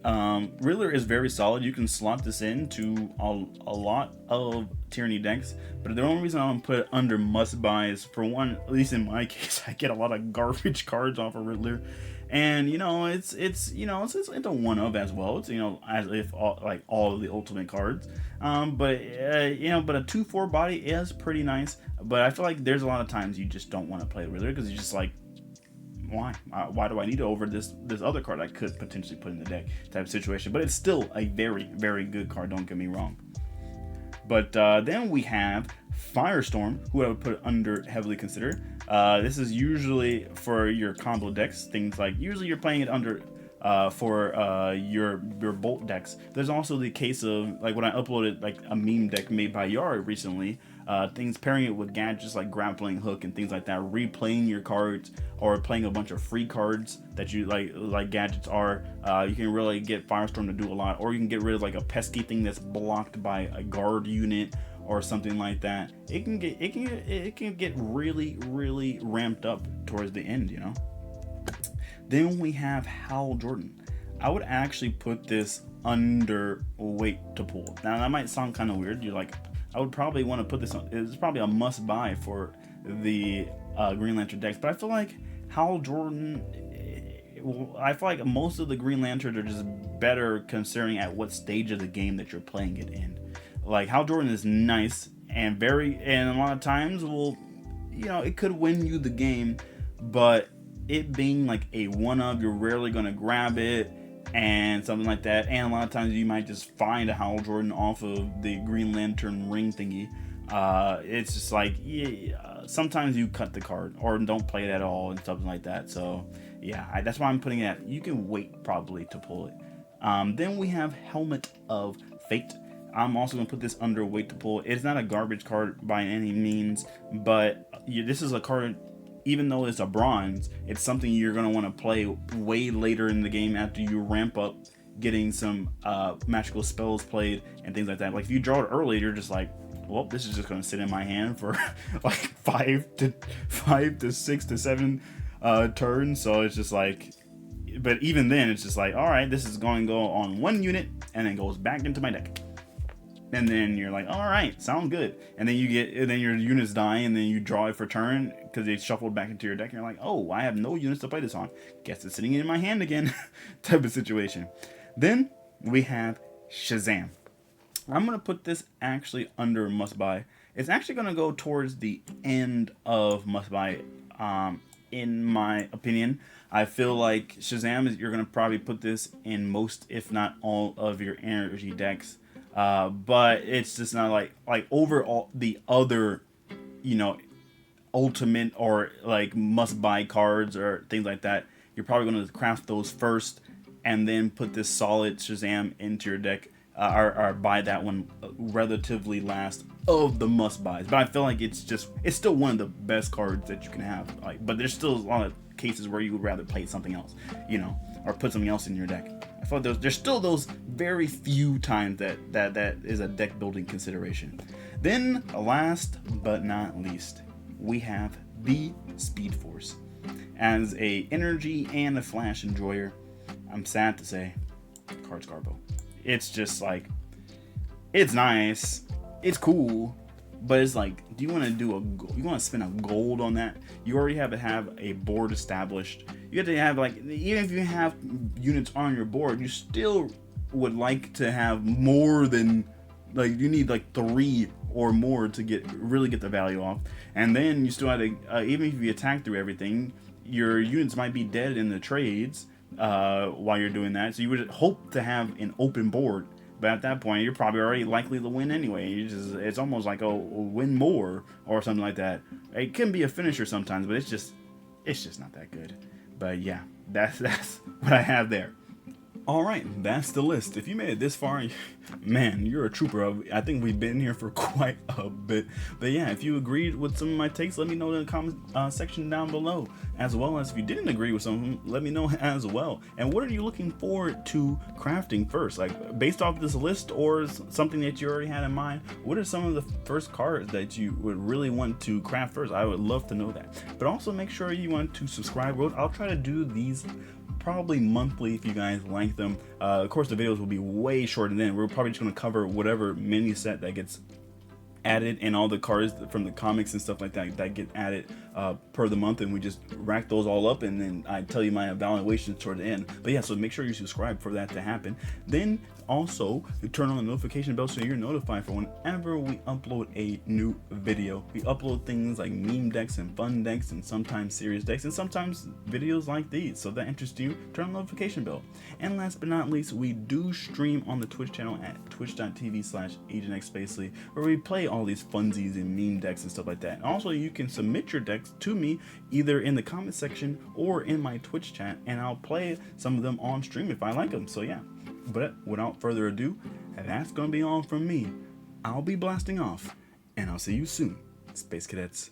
Riddler is very solid. You can slot this into a lot of Tyranny decks, but the only reason I don't put it under must buy is, for one, at least in my case, I get a lot of garbage cards off of Riddler, and it's a one of as well. It's as if all of the ultimate cards, but a 2/4 body is pretty nice. But I feel like there's a lot of times you just don't want to play Riddler, because you're just like, why do I need it over this other card I could potentially put in the deck type of situation. But it's still a very, very good card, don't get me wrong. But then we have Firestorm, who I would put under heavily considered. This is usually for your combo decks, things like, usually you're playing it under for your Bolt decks. There's also the case of, like, when I uploaded like a meme deck made by Yard recently, things pairing it with gadgets like Grappling Hook and things like that, replaying your cards or playing a bunch of free cards that you like gadgets are. You can really get Firestorm to do a lot, or you can get rid of like a pesky thing that's blocked by a guard unit or something like that. It can get really, really ramped up towards the end, Then we have Hal Jordan. I would actually put this under wait to pull. Now that might sound kind of weird. You're like, I would probably want to put this on. It's probably a must buy for the Green Lantern decks, but I feel like Hal Jordan, I feel like most of the Green Lanterns are just better considering at what stage of the game that you're playing it in. Like, Hal Jordan is nice and a lot of times it could win you the game, but it being like a one-of, you're rarely going to grab it and something like that. And a lot of times you might just find a Hal Jordan off of the Green Lantern ring thingy. It's just like, sometimes you cut the card or don't play it at all and something like that. So yeah, that's why I'm putting it at, you can wait probably to pull it. Then we have Helmet of Fate. I'm also going to put this under wait to pull. It's not a garbage card by any means, but this is a card, even though it's a bronze, it's something you're going to want to play way later in the game after you ramp up getting some magical spells played and things like that. Like if you draw it early, you're just like, well, this is just going to sit in my hand for like 5 to 6 to 7 turns. So it's just like, but even then it's just like, all right, this is going to go on one unit and then goes back into my deck. And then you're like, all right, sounds good. And then then your units die, and then you draw it for turn because they shuffled back into your deck. And you're like, oh, I have no units to play this on. Guess it's sitting in my hand again, type of situation. Then we have Shazam. I'm gonna put this actually under must buy. It's actually gonna go towards the end of must buy. In my opinion, I feel like Shazam you're gonna probably put this in most, if not all, of your energy decks. But it's just not like overall the other, ultimate or like must buy cards or things like that. You're probably going to craft those first and then put this solid Shazam into your deck, or buy that one relatively last of the must buys. But I feel like it's still one of the best cards that you can have. But there's still a lot of cases where you would rather play something else, or put something else in your deck. I feel like there's still those very few times that is a deck building consideration. Then, last but not least, we have the Speed Force. As a energy and a flash enjoyer, I'm sad to say, card's Garbo. It's just like, it's nice, it's cool, but it's like, do you want to spend a gold on that? You already have to have a board established. You have to have, like, even if you have units on your board, you still would like to have more than, like, you need like 3 or more to really get the value off. And then you still have to, even if you attack through everything, your units might be dead in the trades while you're doing that. So you would hope to have an open board, but at that point you're probably already likely to win anyway. It's almost like a win more or something like that. It can be a finisher sometimes, but it's just not that good. But yeah, that's what I have there. All right, that's the list. If you made it this far, man, you're a trooper. I think we've been here for quite a bit. But yeah, if you agreed with some of my takes, let me know in the comment section down below. As well as if you didn't agree with some of them, let me know as well. And what are you looking forward to crafting first? Like, based off this list or something that you already had in mind, what are some of the first cards that you would really want to craft first? I would love to know that. But also make sure you want to subscribe. I'll try to do these probably monthly if you guys like them. Of course, the videos will be way shorter than we're probably just going to cover whatever mini set that gets added and all the cards from the comics and stuff like that get added per the month, and we just rack those all up, and then I tell you my evaluations toward the end. But yeah, so make sure you subscribe for that to happen. Then also you turn on the notification bell so you're notified for whenever we upload a new video. We upload things like meme decks and fun decks and sometimes serious decks and sometimes videos like these. So if that interests you, turn on the notification bell. And last but not least, we do stream on the Twitch channel at twitch.tv/AgentXSpacely, where we play all these funsies and meme decks and stuff like that. And also you can submit your decks to me either in the comment section or in my Twitch chat, and I'll play some of them on stream if I like them. So yeah, but without further ado, that's gonna be all from me. I'll be blasting off, and I'll see you soon, Space Cadets.